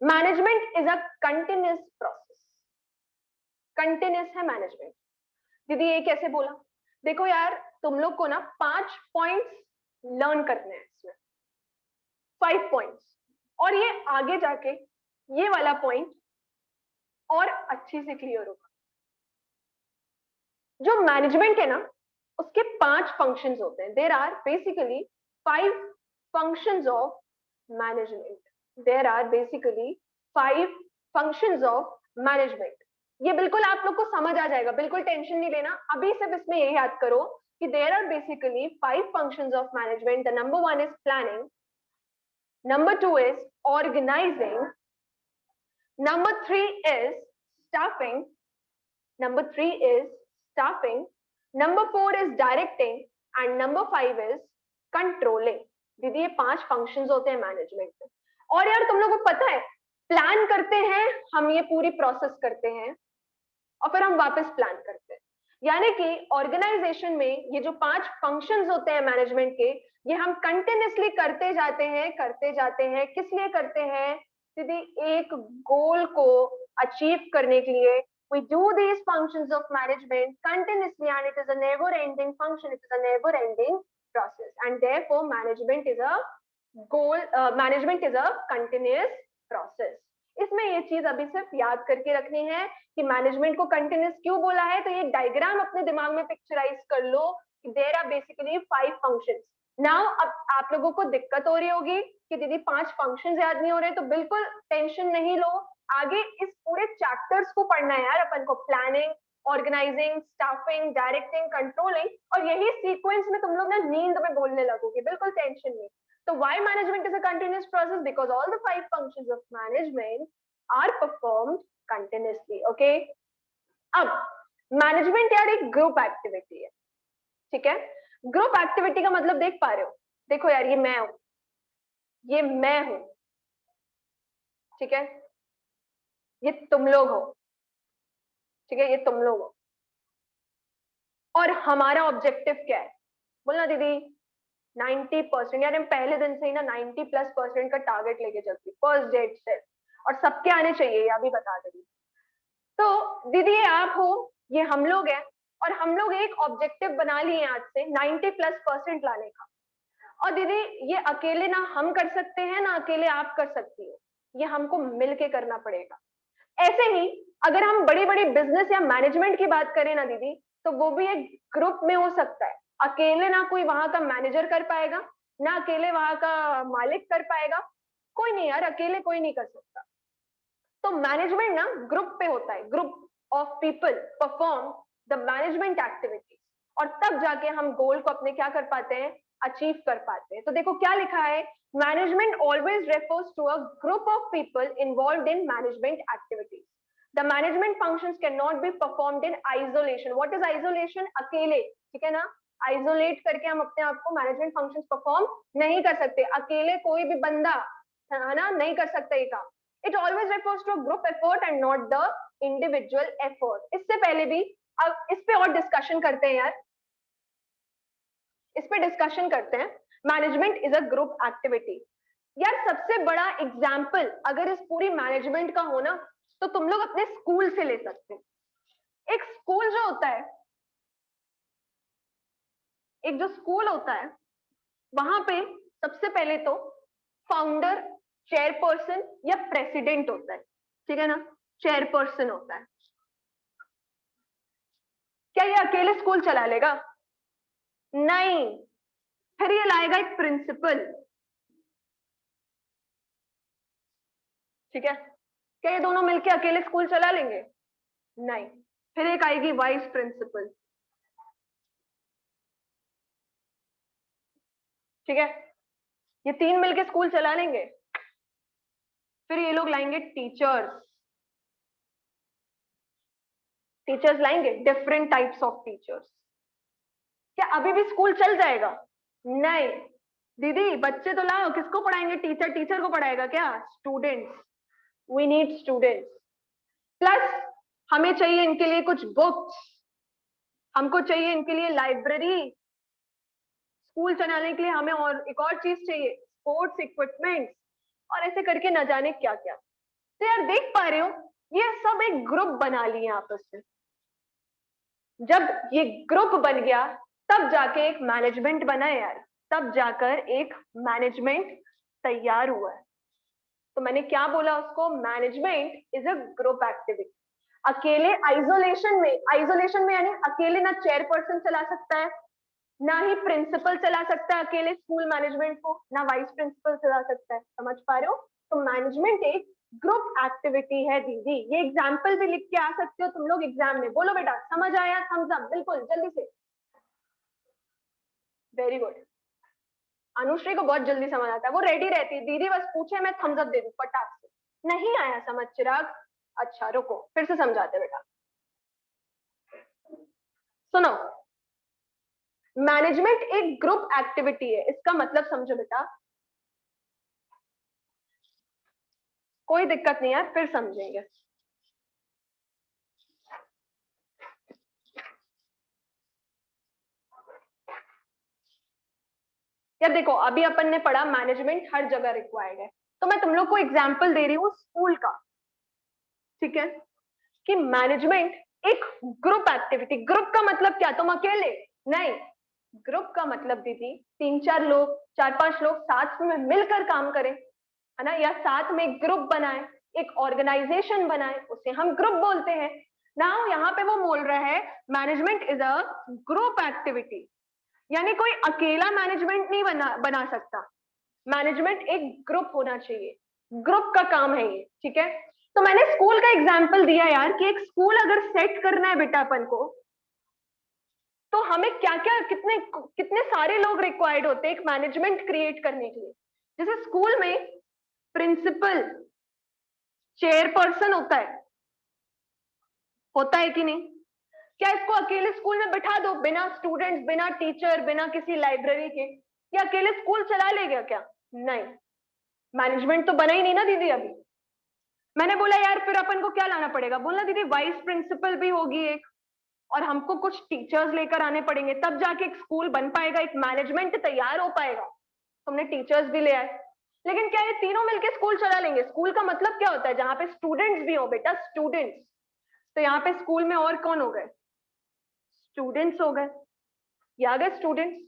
management is a continuous process. Continuous है मैनेजमेंट। दीदी ये कैसे बोला? देखो यार, तुम लोग को ना 5 पॉइंट्स लर्न करने हैं इसमें, 5 पॉइंट्स, और ये आगे जाके ये वाला पॉइंट और अच्छे से क्लियर होगा। जो मैनेजमेंट है ना, उसके 5 फंक्शंस होते हैं। There are basically 5 functions of management. There are basically 5 functions of management. ये बिल्कुल आप लोग को समझ आ जाएगा, बिल्कुल टेंशन नहीं लेना। अभी सिर्फ इसमें ये याद करो कि there are basically 5 functions of management. The number 1 is planning, number 2 is organizing, number 3 is staffing, number 3 is staffing, number 4 is directing, and number 5 is controlling. दीदी ये 5 फंक्शंस होते हैं मैनेजमेंट में। और यार तुम लोगों को पता है, प्लान करते हैं हम, ये पूरी प्रोसेस करते हैं और फिर हम वापस प्लान करते हैं। यानी कि ऑर्गेनाइजेशन में ये जो 5 फंक्शंस होते हैं मैनेजमेंट के, ये हम कंटिन्यूअसली करते जाते हैं, करते जाते हैं। किस लिए करते हैं दीदी? एक गोल को अचीव करने के लिए। we do these functions of management continuously and it is a never ending function, it is a never ending process, and therefore management is a goal, management is a continuous process. इसमें ये चीज अभी सिर्फ याद करके रखनी है कि मैनेजमेंट को कंटिन्यूस क्यों बोला है। तो ये डायग्राम अपने दिमाग में पिक्चराइज कर लो। There are basically 5 functions. Now अब आप लोगों को दिक्कत हो रही होगी कि दीदी 5 फंक्शंस याद नहीं हो रहे, तो बिल्कुल टेंशन नहीं लो। आगे इस पूरे चैप्टर्स को पढ़ना है यार अपन को, planning, organising, staffing, directing, controlling, और यही सीक्वेंस में तुम लोग ना नींद में बोलने लगोगे, बिल्कुल टेंशन नहीं। So why management is a continuous process? Because all the 5 functions of management are performed continuously. Okay? अब मैनेजमेंट यार एक ग्रुप एक्टिविटी है, ठीक है। ग्रुप एक्टिविटी का मतलब देख पा रहे हो, देखो यार ये मैं हूं, ये मैं हूं, ठीक है, ये तुम लोग हो, ठीक है, ये तुम लोग हो, और हमारा ऑब्जेक्टिव क्या है? बोलना दीदी 90%, यार हम पहले दिन से ही ना 90+% का टारगेट लेके चलती फर्स्ट डेट से, और सबके आने चाहिए, या भी बता देंगे। तो दीदी ये आप हो, ये हम लोग हैं, और हम लोग एक ऑब्जेक्टिव बना लिए आज से 90+% लाने का। और दीदी ये अकेले ना हम कर सकते हैं ना अकेले आप कर सकती हो, ये हमको मिलके करना पड़ेगा। ऐसे ही अगर हम बड़ी बड़ी बिजनेस या मैनेजमेंट की बात करें ना दीदी, तो वो भी एक ग्रुप में हो सकता है। अकेले ना कोई वहां का मैनेजर कर पाएगा, ना अकेले वहां का मालिक कर पाएगा, कोई नहीं यार, अकेले कोई नहीं कर सकता। तो मैनेजमेंट ना ग्रुप पे होता है, group of people perform the management activities, और तब जाके हम गोल को अपने क्या कर पाते हैं, अचीव कर पाते हैं। तो देखो क्या लिखा है, management always refers to a group of people involved in management activities. The management functions can not be performed in isolation. What is isolation? अकेले, ठीक है ना, आइसोलेट करके हम अपने आप को मैनेजमेंट फंक्शंस परफॉर्म नहीं कर सकते, अकेले कोई भी बंदा है ना नहीं कर सकता ये काम। It always refers to a group effort and not the individual effort. इससे पहले भी, अब इस पे और डिस्कशन करते हैं यार, इस पे डिस्कशन करते हैं। Management is a group activity. यार सबसे बड़ा एग्जाम्पल अगर इस पूरी मैनेजमेंट का हो ना, तो तुम लोग अपने स्कूल से ले सकते हैं। एक स्कूल जो होता है, एक जो स्कूल होता है, वहां पे सबसे पहले तो फाउंडर, चेयरपर्सन या प्रेसिडेंट होता है, ठीक है ना, चेयरपर्सन होता है। क्या ये अकेले स्कूल चला लेगा? नहीं, फिर ये लाएगा एक प्रिंसिपल, ठीक है। क्या ये दोनों मिलके अकेले स्कूल चला लेंगे? नहीं, फिर एक आएगी वाइस प्रिंसिपल, ठीक है। ये तीन मिलके स्कूल चला लेंगे। फिर ये लोग लाएंगे टीचर्स, टीचर्स लाएंगे, डिफरेंट टाइप्स ऑफ टीचर्स। क्या अभी भी स्कूल चल जाएगा? नहीं दीदी, बच्चे तो लाओ, किसको पढ़ाएंगे? टीचर टीचर को पढ़ाएगा क्या? Students, we need students. Plus हमें चाहिए इनके लिए कुछ बुक्स, हमको चाहिए इनके लिए लाइब्रेरी, स्कूल चलाने के लिए हमें और एक और चीज चाहिए, स्पोर्ट्स इक्विपमेंट, और ऐसे करके न जाने क्या क्या। तो यार देख पा रहे हो, ये सब एक ग्रुप बना लिए आपस में। जब ये ग्रुप बन गया तब जाके एक मैनेजमेंट बना है यार, तब जाकर एक मैनेजमेंट तैयार हुआ है। तो मैंने क्या बोला उसको, management is a group activity. अकेले आइसोलेशन में यानी अकेले ना चेयरपर्सन चला सकता है, ना ही प्रिंसिपल चला सकता है अकेले स्कूल मैनेजमेंट को, ना वाइस प्रिंसिपल चला सकता है। समझ पा रहे हो? तो मैनेजमेंट एक ग्रुप एक्टिविटी है दीदी। ये एग्जाम्पल भी लिख के आ सकते हो तुम लोग एग्जाम में। बोलो बेटा समझ आया? थम्स अप, बिल्कुल जल्दी से। Very good. अनुश्री को बहुत जल्दी समझ आता है, वो रेडी रहती है, दीदी बस पूछे मैं थम्स अप दे दूं फटाक से। नहीं आया समझ चिराग? अच्छा रुको फिर से समझाते बेटा। सुनो, मैनेजमेंट एक ग्रुप एक्टिविटी है, इसका मतलब समझो बेटा। कोई दिक्कत नहीं है, फिर समझेंगे। यार देखो अभी अपन ने पढ़ा मैनेजमेंट हर जगह रिक्वायर्ड है, तो मैं तुम लोग को एग्जाम्पल दे रही हूँ स्कूल का, ठीक है, कि मैनेजमेंट एक ग्रुप एक्टिविटी। ग्रुप का मतलब क्या? तुम अकेले नहीं, ग्रुप का मतलब दीदी 3-4 लोग, 4-5 लोग साथ में मिलकर काम करें, है ना, या साथ में एक ग्रुप बनाए, एक ऑर्गेनाइजेशन बनाए, उसे हम ग्रुप बोलते हैं। नाउ यहाँ पे वो बोल रहा है management is a group activity, यानी कोई अकेला मैनेजमेंट नहीं बना सकता, मैनेजमेंट एक ग्रुप होना चाहिए, ग्रुप का काम है ये, ठीक है। तो मैंने स्कूल का एग्जाम्पल दिया यार कि एक स्कूल अगर सेट करना है बेटा अपन को, तो हमें क्या क्या कितने कितने सारे लोग रिक्वायर्ड होते हैं एक मैनेजमेंट क्रिएट करने के लिए। जैसे स्कूल में प्रिंसिपल, चेयरपर्सन होता है कि नहीं? क्या इसको अकेले स्कूल में बैठा दो बिना स्टूडेंट्स, बिना टीचर, बिना किसी लाइब्रेरी के, ये अकेले स्कूल चला लेगा क्या? नहीं, मैनेजमेंट तो बना ही नहीं ना दीदी अभी। मैंने बोला यार फिर अपन को क्या लाना पड़ेगा, बोलना दीदी वाइस प्रिंसिपल भी होगी एक, और हमको कुछ टीचर्स लेकर आने पड़ेंगे, तब जाके एक स्कूल बन पाएगा, एक मैनेजमेंट तैयार हो पाएगा। तुमने टीचर्स भी ले आए, लेकिन क्या ये तीनों मिलके स्कूल चला लेंगे? स्कूल का मतलब क्या होता है? जहां पे स्टूडेंट्स भी हो बेटा, स्टूडेंट्स। तो यहाँ पे स्कूल में और कौन हो गए? स्टूडेंट्स हो गए, ये आ गए स्टूडेंट्स।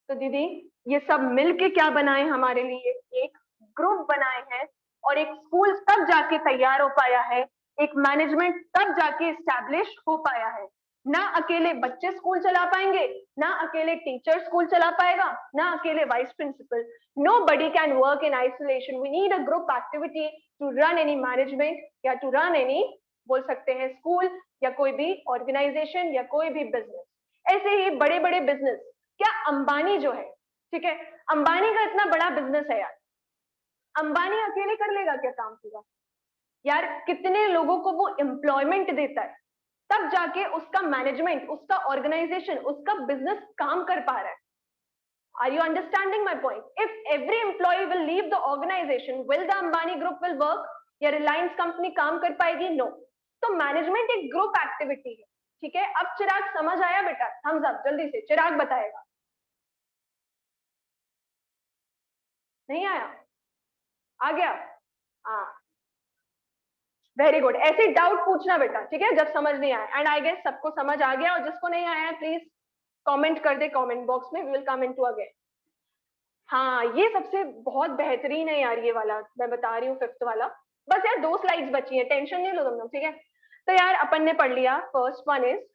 तो दीदी ये सब मिलके क्या बनाए हमारे लिए? एक ग्रुप बनाए हैं, और एक स्कूल तब जाके तैयार हो पाया है, एक मैनेजमेंट तब जाके स्टैब्लिश हो पाया है। ना अकेले बच्चे स्कूल चला पाएंगे, ना अकेले टीचर स्कूल चला पाएगा, ना अकेले vice principal. Nobody can work in isolation. We need a group activity to run any management या to run any, बोल सकते हैं, स्कूल या कोई भी ऑर्गेनाइजेशन या कोई भी बिजनेस। ऐसे ही बड़े बड़े बिजनेस, क्या अंबानी जो है, ठीक है, अंबानी का इतना बड़ा बिजनेस है यार, अंबानी अकेले कर लेगा क्या काम पूरा? यार कितने लोगों को वो एम्प्लॉयमेंट देता है, तब जाके उसका मैनेजमेंट, उसका ऑर्गेनाइजेशन, उसका बिजनेस काम कर पा रहा है। Are you understanding my point? If every employee will leave the organization, will the Ambani group will work? या रिलायंस कंपनी काम कर पाएगी? नो। तो मैनेजमेंट एक ग्रुप एक्टिविटी है, ठीक है। अब चिराग समझ आया बेटा? थम्स अप जल्दी से, चिराग बताएगा। नहीं आया? आ गया? हाँ, वेरी गुड। ऐसे डाउट पूछना बेटा, ठीक है, जब समझ नहीं आया। एंड आई गेस सबको समझ आ गया, और जिसको नहीं आया है प्लीज कमेंट कर दे कमेंट बॉक्स में, we will come into again. हाँ, ये सबसे बहुत बेहतरीन है यार, ये वाला मैं बता रही हूँ, फिफ्थ वाला। बस यार 2 स्लाइड्स बची हैं, टेंशन नहीं लो तुम लोग, ठीक है। तो यार अपन ने पढ़ लिया, first one is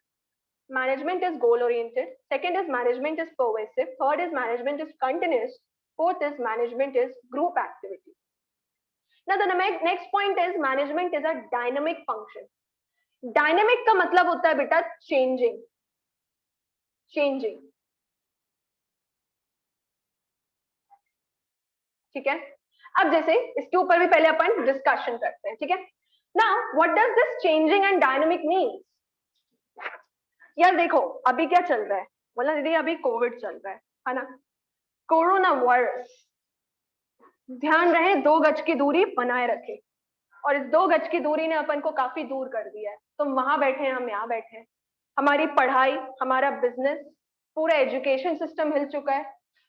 management is goal oriented, second is management is pervasive, third is management is continuous, fourth is management is group activity. Now the next point is management is a dynamic function. Dynamic का मतलब होता है बेटा changing, changing, ठीक है। अब जैसे इसके ऊपर भी पहले अपन डिस्कशन करते हैं, ठीक है। Now what does this changing and dynamic mean? यार देखो अभी क्या चल रहा है, बोला दीदी अभी कोविड चल रहा है ना, कोरोना वायरस। ध्यान रहे 2 गज की दूरी बनाए रखे, और इस 2 गज की दूरी ने अपन को काफी दूर कर दिया है। तुम वहां बैठे हैं, हम यहाँ बैठे हैं, हमारी पढ़ाई, हमारा बिजनेस, पूरा एजुकेशन सिस्टम हिल चुका है,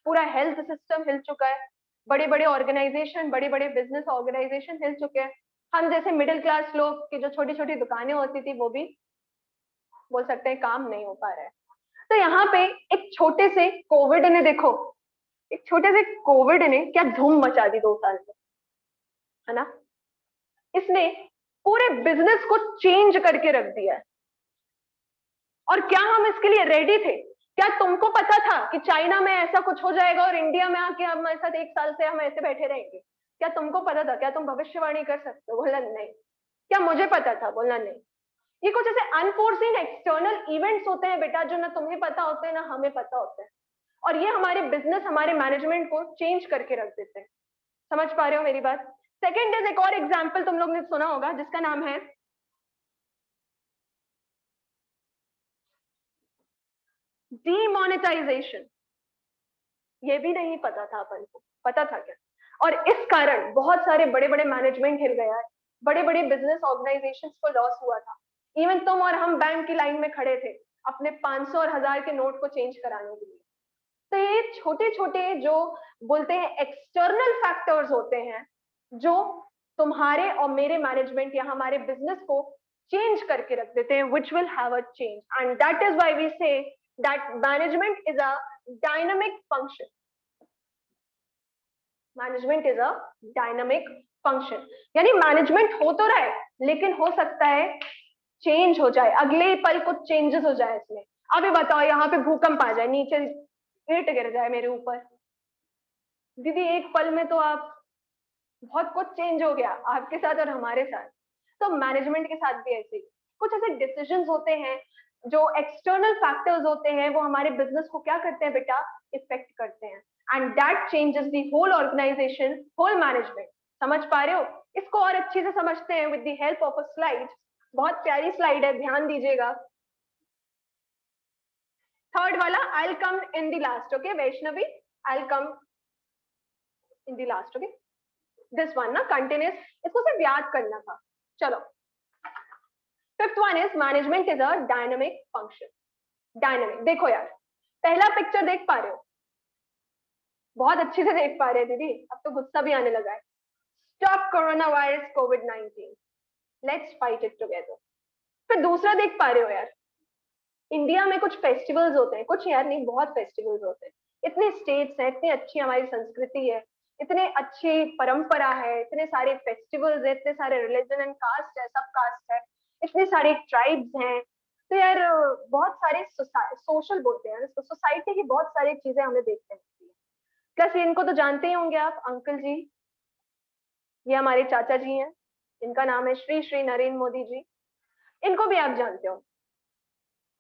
पूरा हेल्थ सिस्टम हिल चुका है, बड़े बड़े ऑर्गेनाइजेशन, बड़े बड़े बिजनेस ऑर्गेनाइजेशन हिल चुके हैं। हम जैसे मिडिल क्लास लोग की जो छोटी छोटी दुकानें होती थी, वो भी बोल सकते हैं काम नहीं हो पा रहा है। तो यहाँ पे एक छोटे से कोविड ने, देखो एक छोटे से कोविड ने क्या धूम मचा दी 2 साल में, है ना। इसने पूरे बिजनेस को चेंज करके रख दिया है। और क्या हम इसके लिए रेडी थे? क्या तुमको पता था कि चाइना में ऐसा कुछ हो जाएगा और इंडिया में आके हमारे साथ 1 साल से हम ऐसे बैठे रहेंगे? क्या तुमको पता था? क्या तुम भविष्यवाणी कर सकते हो? बोला नहीं। क्या मुझे पता था? बोला नहीं। ये कुछ ऐसे अनफोर्सीन एक्सटर्नल इवेंट्स होते हैं बेटा, जो ना तुम्हें पता होते हैं ना हमें पता होते हैं, और ये हमारे बिजनेस, हमारे मैनेजमेंट को चेंज करके रख देते हैं। समझ पा रहे हो मेरी बात? सेकेंड इज, एक और एग्जाम्पल तुम लोग ने सुना होगा जिसका नाम है डीमोनेटाइजेशन। ये भी नहीं पता था अपन को, पता था क्या? और इस कारण बहुत सारे बड़े बड़े मैनेजमेंट हिल गया है, बड़े बड़े बिजनेस ऑर्गेनाइजेशंस को लॉस हुआ था। इवन तुम और हम बैंक की लाइन में खड़े थे अपने 500 और 1000 के नोट को चेंज कराने के लिए। तो ये छोटे छोटे जो बोलते हैं एक्सटर्नल फैक्टर्स होते हैं, जो तुम्हारे और मेरे मैनेजमेंट या हमारे बिजनेस को चेंज करके रख देते हैं, which will have a change, and that is why we say that management is a dynamic function. Management is a dynamic function, यानी मैनेजमेंट हो तो रहा है लेकिन हो सकता है चेंज हो जाए, अगले पल कुछ चेंजेस हो जाए इसमें। अभी बताओ यहाँ पे भूकंप आ जाए, नीचे ईंट गिर जाए मेरे ऊपर, दीदी एक पल में तो आप बहुत कुछ चेंज हो गया आपके साथ और हमारे साथ। तो मैनेजमेंट के साथ भी ऐसे ही कुछ ऐसे डिसीजंस होते हैं जो एक्सटर्नल फैक्टर्स होते हैं, वो हमारे बिजनेस को क्या करते हैं बेटा, इफेक्ट करते हैं, and that changes the whole organisation, whole management. समझ पा रहे हो? इसको और अच्छे से समझते हैं with the help of a slide. बहुत प्यारी स्लाइड है, ध्यान दीजिएगा। थर्ड वाला I will come in the last, okay Vaishnavi, I will come in the last, okay. This one ना कंटिन्यूस, इसको सिर्फ याद करना था। चलो, fifth one is management is a dynamic function. Dynamic, देखो यार पहला पिक्चर देख पा रहे हो, बहुत अच्छे से देख पा रहे हैं दीदी, अब तो गुस्सा भी आने लगा है। Stop corona virus covid, let's fight it together. फिर दूसरा देख पा रहे हो यार, इंडिया में कुछ फेस्टिवल्स होते हैं, कुछ यार नहीं बहुत फेस्टिवल्स होते हैं, इतने स्टेट्स हैं, इतनी अच्छी हमारी संस्कृति है, इतने अच्छी परंपरा है, इतने सारे फेस्टिवल्स है, इतने सारे रिलीजन एंड कास्ट है, सब कास्ट है, इतने सारे ट्राइब्स हैं। तो यार बहुत सारे सोशल बोलते हैं इसको, सोसाइटी की बहुत सारी चीजें हमें देखते हैं। प्लस इनको तो जानते ही होंगे आप, अंकल जी, ये हमारे चाचा जी हैं, इनका नाम है श्री श्री नरेंद्र मोदी जी, इनको भी आप जानते हो।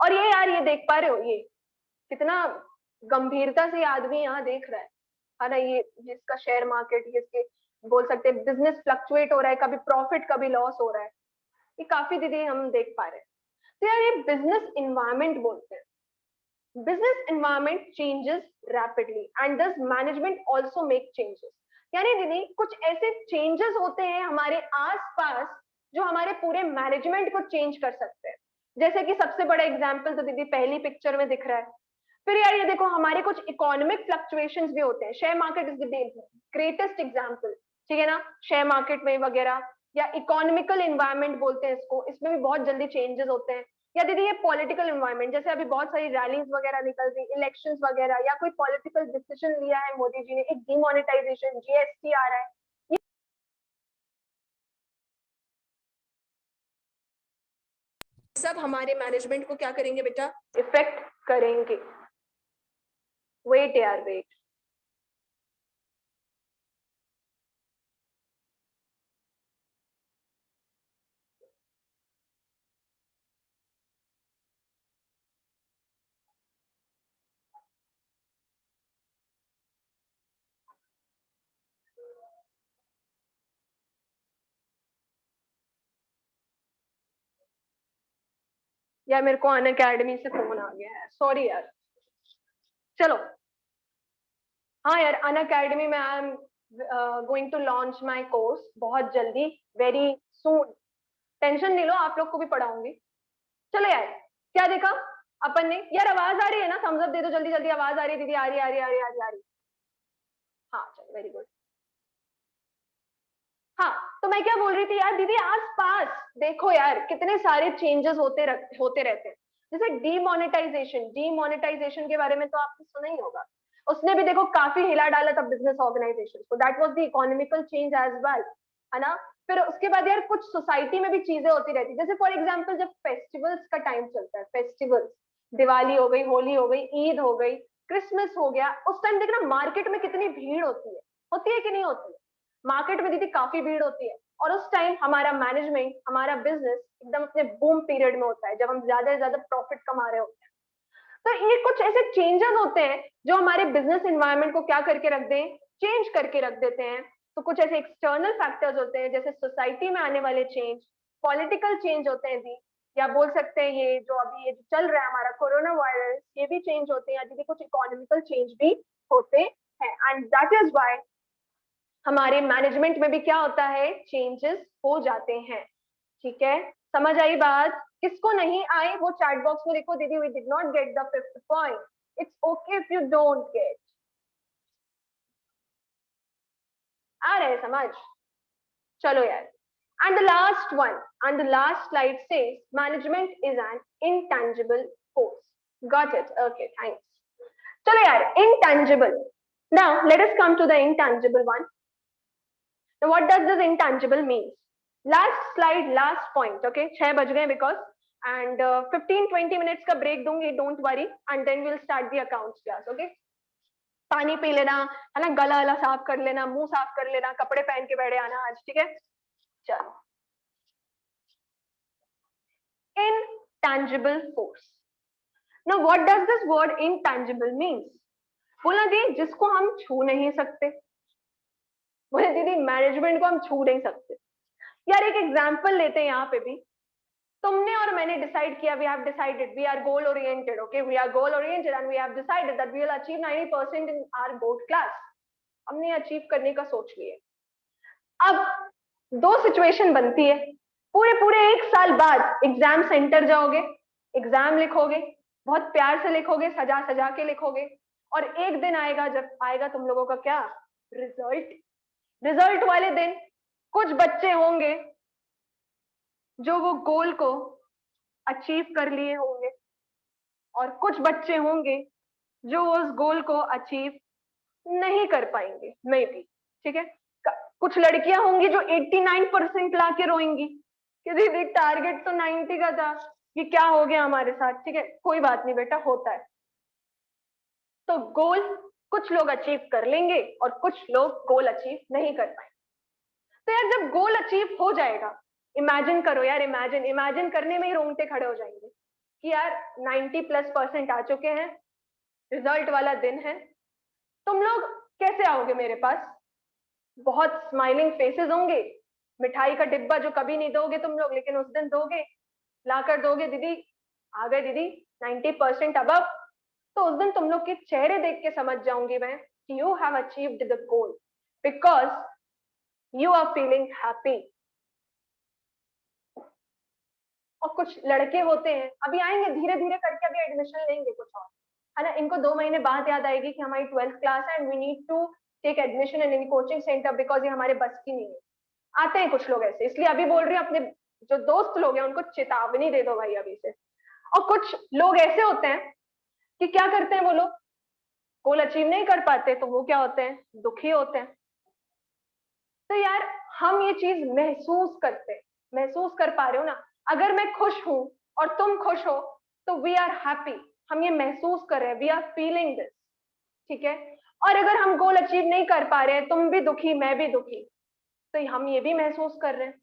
और ये यार ये देख पा रहे हो, ये कितना गंभीरता से आदमी यहाँ देख रहा है ना, ये जिसका शेयर मार्केट, जिसके बोल सकते हैं बिजनेस फ्लक्चुएट हो रहा है, कभी प्रॉफिट कभी लॉस हो रहा है, ये काफी दीदी हम देख पा रहे हैं। तो यार ये बिजनेस इन्वायरमेंट बोलते हैं। business environment changes rapidly and thus management also make changes। यानी दीदी कुछ ऐसे चेंजेस होते हैं हमारे आसपास जो हमारे पूरे मैनेजमेंट को चेंज कर सकते हैं। जैसे कि सबसे बड़ा एग्जांपल तो दीदी पहली पिक्चर में दिख रहा है। फिर यार ये देखो हमारे कुछ इकोनॉमिक फ्लक्चुएशंस भी होते हैं, share market is the greatest example, ठीक है ना, शेयर मार्केट में वगैरह, या इकोनॉमिकल एनवायरनमेंट बोलते हैं इसको, इसमें भी बहुत जल्दी चेंजेस होते हैं। या दीदी ये पॉलिटिकल एनवायरनमेंट, जैसे अभी बहुत सारी रैलीज वगैरह निकल रही, इलेक्शंस वगैरह, या कोई पॉलिटिकल डिसीजन लिया है मोदी जी ने, एक डिमोनेटाइजेशन, जीएसटी आ रहा है, ये सब हमारे मैनेजमेंट को क्या करेंगे बेटा, इफेक्ट करेंगे। वेट यार वेट, यार मेरे को अन अकेडमी से फोन आ गया है, सॉरी यार। चलो, हाँ यार अन अकेडमी में I am going to launch my course बहुत जल्दी, वेरी सून, टेंशन नहीं लो, आप लोग को भी पढ़ाऊंगी। चलो यार, क्या देखा अपन ने, यार आवाज आ रही है ना, थम्स अप दे दो जल्दी जल्दी, आवाज आ रही है दीदी, आ रही आ रही आ रही आ रही आ रही। हाँ चलो वेरी गुड। हाँ, तो मैं क्या बोल रही थी यार दीदी, आस पास देखो यार कितने सारे चेंजेस होते रहते हैं। जैसे डीमोनेटाइजेशन के बारे में तो आपने सुना ही होगा, उसने भी देखो काफी हिला डाला था बिजनेस ऑर्गेनाइजेशन को, that was the economical change as well, है ना। फिर उसके बाद यार कुछ सोसाइटी में भी चीजें होती रहती, जैसे फॉर एग्जाम्पल जब फेस्टिवल्स का टाइम चलता है, फेस्टिवल्स, दिवाली हो गई, होली हो गई, ईद हो गई, क्रिसमस हो गया, उस टाइम देखना मार्केट में कितनी भीड़ होती है कि नहीं होती है? मार्केट में दीदी काफी भीड़ होती है, और उस टाइम हमारा मैनेजमेंट, हमारा बिजनेस एकदम अपने बूम पीरियड में होता है, जब हम ज्यादा से ज्यादा प्रॉफिट कमा रहे होते हैं। तो ये कुछ ऐसे चेंजेस होते हैं जो हमारे बिजनेस एनवायरनमेंट को क्या करके रख दें, चेंज करके रख देते हैं। तो कुछ ऐसे एक्सटर्नल फैक्टर्स होते हैं, जैसे सोसाइटी में आने वाले चेंज, पॉलिटिकल चेंज होते हैं दी, या बोल सकते हैं ये जो अभी ये जो चल रहा है हमारा कोरोना वायरस, ये भी चेंज होते हैं, या दीदी कुछ इकोनॉमिकल चेंज भी होते हैं, एंड दैट इज वाई हमारे मैनेजमेंट में भी क्या होता है, चेंजेस हो जाते हैं। ठीक है, समझ आई बात? किसको नहीं आई वो चैट बॉक्स में देखो, दीदी we did not get the fifth point, it's okay if you don't get. आ रहे समझ? चलो यार, and the last one, and the last slide says management is an intangible force। Got it? Okay, thanks। चलो यार, intangible, now let us come to the intangible one। तो what does this intangible means? Last slide, last point, okay 6 बज गए because and 15-20 minutes का break दूंगी, don't worry, and then will start the accounts class, okay? पानी पी लेना है ना, गला गला साफ कर लेना, मुंह साफ कर लेना, कपड़े पहन के बैठे आना आज, ठीक है? चलो, intangible force. Now what does this word intangible means? बोला दी जिसको हम छू नहीं सकते, बोले दीदी मैनेजमेंट को हम छू नहीं सकते। यार एक एग्जांपल लेते हैं यहाँ पे भी, तुमने और मैंने डिसाइड किया, we have decided, we are goal oriented, okay, we are goal oriented and we have decided that we will achieve 90% in our board class. हमने अचीव करने का सोच लिया। अब दो सिचुएशन बनती है, पूरे पूरे एक साल बाद एग्जाम सेंटर जाओगे, एग्जाम लिखोगे, बहुत प्यार से लिखोगे, सजा सजा के लिखोगे, और एक दिन आएगा जब आएगा तुम लोगों का क्या, रिजल्ट। रिजल्ट वाले दिन कुछ बच्चे होंगे जो वो गोल को अचीव कर लिए होंगे, और कुछ बच्चे होंगे जो उस गोल को अचीव नहीं कर पाएंगे, मे बी, ठीक है? कुछ लड़कियां होंगी जो 89% ला के रोएंगी कि दीदी टारगेट तो 90 का था, ये क्या हो गया हमारे साथ, ठीक है? कोई बात नहीं बेटा, होता है। तो गोल कुछ लोग अचीव कर लेंगे और कुछ लोग गोल अचीव नहीं कर पाएंगे। तो यार जब गोल अचीव हो जाएगा, इमेजिन करो यार, इमेजिन करने में ही रोंगटे खड़े हो जाएंगे कि यार 90+% आ चुके हैं, रिजल्ट वाला दिन है, तुम लोग कैसे आओगे मेरे पास? बहुत स्माइलिंग फेसेस होंगे, मिठाई का डिब्बा जो कभी नहीं दोगे तुम लोग लेकिन उस दिन दोगे, लाकर दोगे, दीदी आ गए दीदी 90% अबव। तो उस दिन तुम लोग के चेहरे देख के समझ जाऊंगी मैं कि you have achieved the goal because you are feeling happy. और कुछ लड़के होते हैं, अभी आएंगे धीरे धीरे करके, अभी एडमिशन लेंगे कुछ और, है ना, इनको 2 महीने बाद याद आएगी कि हमारी 12th क्लास है and we need to take admission in coaching centre because ये हमारे बस की नहीं है। आते हैं कुछ लोग ऐसे, इसलिए अभी बोल रही हूँ अपने जो दोस्त लोग हैं उनको चेतावनी दे दो भाई अभी से। और कुछ लोग ऐसे होते हैं कि क्या करते हैं, वो लोग गोल अचीव नहीं कर पाते तो वो क्या होते हैं, दुखी होते हैं। तो यार हम ये चीज महसूस करते हैं, महसूस कर पा रहे हो ना? अगर मैं खुश हूं और तुम खुश हो तो वी आर हैप्पी, हम ये महसूस कर रहे हैं, वी आर फीलिंग दिस, ठीक है? और अगर हम गोल अचीव नहीं कर पा रहे हैं, तुम भी दुखी मैं भी दुखी, तो हम ये भी महसूस कर रहे हैं।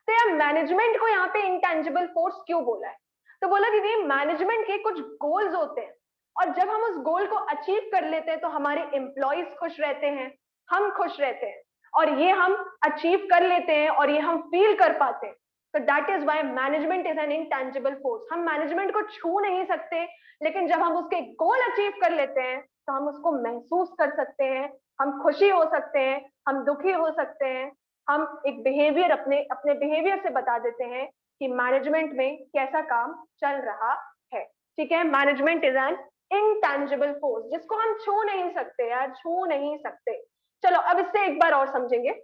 तो यार मैनेजमेंट को यहाँ पे इंटेंजिबल फोर्स क्यों बोला है? तो बोला दीदी मैनेजमेंट के कुछ गोल्स होते हैं, और जब हम उस गोल को अचीव कर लेते हैं तो हमारे एम्प्लॉयज खुश रहते हैं, हम खुश रहते हैं, और ये हम अचीव कर लेते हैं और ये हम फील कर पाते हैं। तो that is why management is an intangible force. हम मैनेजमेंट को छू नहीं सकते, लेकिन जब हम उसके गोल अचीव कर लेते हैं तो हम उसको महसूस कर सकते हैं, हम खुशी हो सकते हैं, हम दुखी हो सकते हैं, हम एक बिहेवियर अपने अपने बिहेवियर से बता देते हैं कि मैनेजमेंट में कैसा काम चल रहा है, ठीक है? Management is an intangible force जिसको हम छू नहीं सकते यार, छू नहीं सकते। चलो अब इससे एक बार और समझेंगे।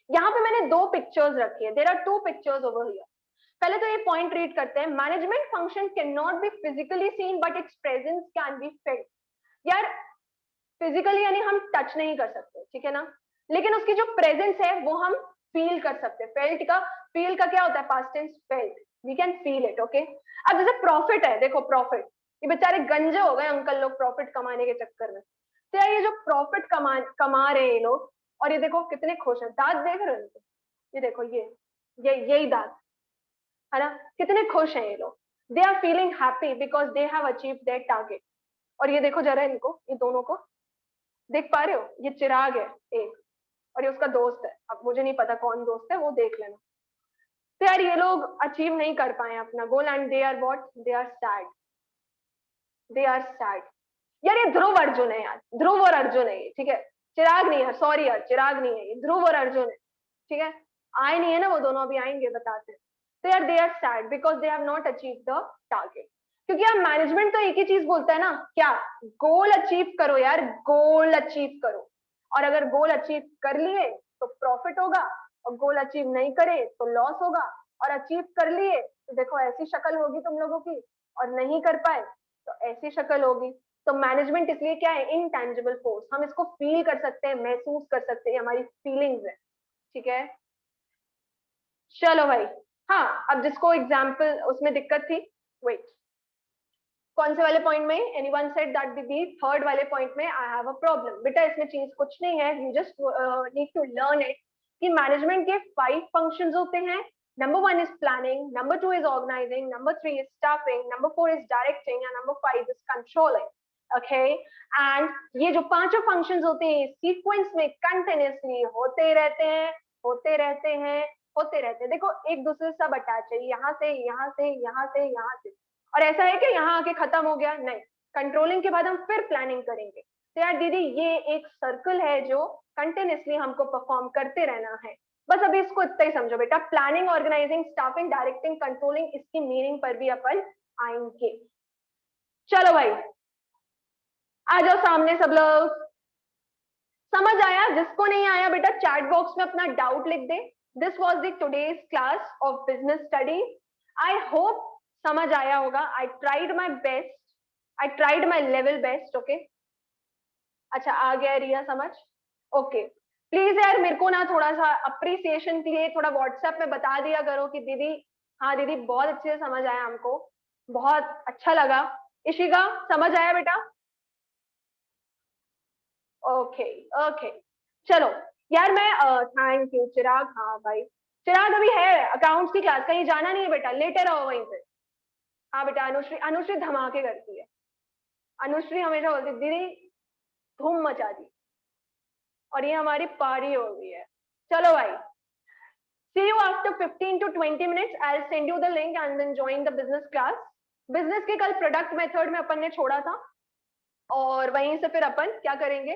यहाँ पे मैंने 2 पिक्चर्स रखी है, there are 2 pictures over here. पहले तो ये पॉइंट रीड करते हैं, management function can not be physically seen but its presence can be felt. यार फिजिकली यानी हम टच नहीं कर सकते, ठीक है ना, लेकिन उसकी जो प्रेजेंस है वो हम फील कर सकते हैं। फेल्ट का, फील का क्या होता है, past tense felt, we can feel it, okay? अब जैसे प्रॉफिट है, देखो प्रॉफिट, ये बेचारे गंजे हो गए अंकल लोग प्रॉफिट कमाने के चक्कर में। तो यार ये जो प्रॉफिट कमा रहे हैं ये लोग, और ये देखो कितने खुश हैं, दांत देख रहे हो, ये देखो ये यही दांत है ना, कितने खुश हैं ये लोग, they are feeling happy because they have achieve their target. और ये देखो जरा इनको, ये दोनों को देख पा रहे हो, ये चिराग है एक, और ये उसका दोस्त है, अब मुझे नहीं पता कौन दोस्त है, वो देख लेना। तो यार ये लोग अचीव नहीं कर पाए अपना goal and they are what, they are sad, they are sad. यार ये ध्रुव अर्जुन है यार, ध्रुव और अर्जुन है ये, ठीक है? चिराग नहीं है, सॉरी यार चिराग नहीं है, ये ध्रुव और अर्जुन है, ठीक है? आए नहीं है ना वो दोनों, अभी आएंगे बताते हैं। तो यार they are sad because they have not achieve the target. क्योंकि यार मैनेजमेंट तो एक ही चीज बोलता है ना, क्या, गोल अचीव करो यार, गोल अचीव करो। और अगर गोल अचीव कर लिए तो प्रॉफिट होगा, और गोल अचीव नहीं करे तो लॉस होगा, और अचीव कर लिए तो देखो ऐसी शक्ल होगी तुम लोगों की, और नहीं कर पाए तो ऐसी शक्ल होगी। तो मैनेजमेंट इसलिए क्या है, इनटेंजिबल फोर्स, हम इसको फील कर सकते हैं, महसूस कर सकते हैं, हमारी फीलिंग्स है। ठीक है, चलो भाई। हाँ, अब जिसको एग्जाम्पल उसमें दिक्कत थी, वेट, कौन से वाले पॉइंट में? एनीवन सेड दैट दीदी थर्ड वाले पॉइंट में आई हैव अ प्रॉब्लम। बेटा इसमें चीज कुछ नहीं है, you just need to learn it कि मैनेजमेंट के 5 फंक्शंस होते हैं। Number 1 is planning, number 2 is organising, number 3 is staffing, number 4 is directing and number 5 is controlling. Okay, and ये जो पांचों फंक्शंस होते हैं सीक्वेंस में कंटिन्यूअसली होते रहते हैं, होते रहते हैं, होते रहते हैं। देखो एक दूसरे से सब अटैच है, यहाँ से यहाँ से यहाँ से यहाँ से, और ऐसा है कि यहाँ आके खत्म हो गया, नहीं। कंट्रोलिंग के बाद हम फिर प्लानिंग करेंगे। तो यार दीदी ये एक सर्कल है जो कंटिन्यूअसली हमको परफॉर्म करते रहना है। बस अभी इसको इतना ही समझो बेटा, planning, organising, staffing, directing, controlling, इसकी मीनिंग पर भी अपन आएंगे। चलो भाई आ जाओ सामने सब लोग। समझ आया? जिसको नहीं आया बेटा चैट बॉक्स में अपना डाउट लिख दे। This was the today's class of business study. I hope समझ आया होगा। I tried my best, I tried my level best. Okay, अच्छा आ गया रिया समझ? ओके, प्लीज यार मेरे को ना थोड़ा सा अप्रिसिएशन के लिए थोड़ा व्हाट्सएप में बता दिया करो कि दीदी, हाँ दीदी बहुत अच्छे से समझ आया हमको, बहुत अच्छा लगा। इशिका समझ आया बेटा? ओके ओके, चलो यार मैं, थैंक यू चिराग। हाँ भाई चिराग अभी है अकाउंट्स की क्लास, कहीं जाना नहीं है बेटा, लेटे रहो वहीं पे। हाँ बेटा, अनुश्री, अनुश्री धमाके करती है। अनुश्री हमेशा बोलती दीदी धूम मचा दी, और ये हमारी पारी हो गई है। चलो भाई, see you after 15 to 20 minutes. I'll send you the link and then join the business class. Business के कल प्रोडक्ट मेथड में अपन ने छोड़ा था, और वहीं से फिर अपन क्या करेंगे,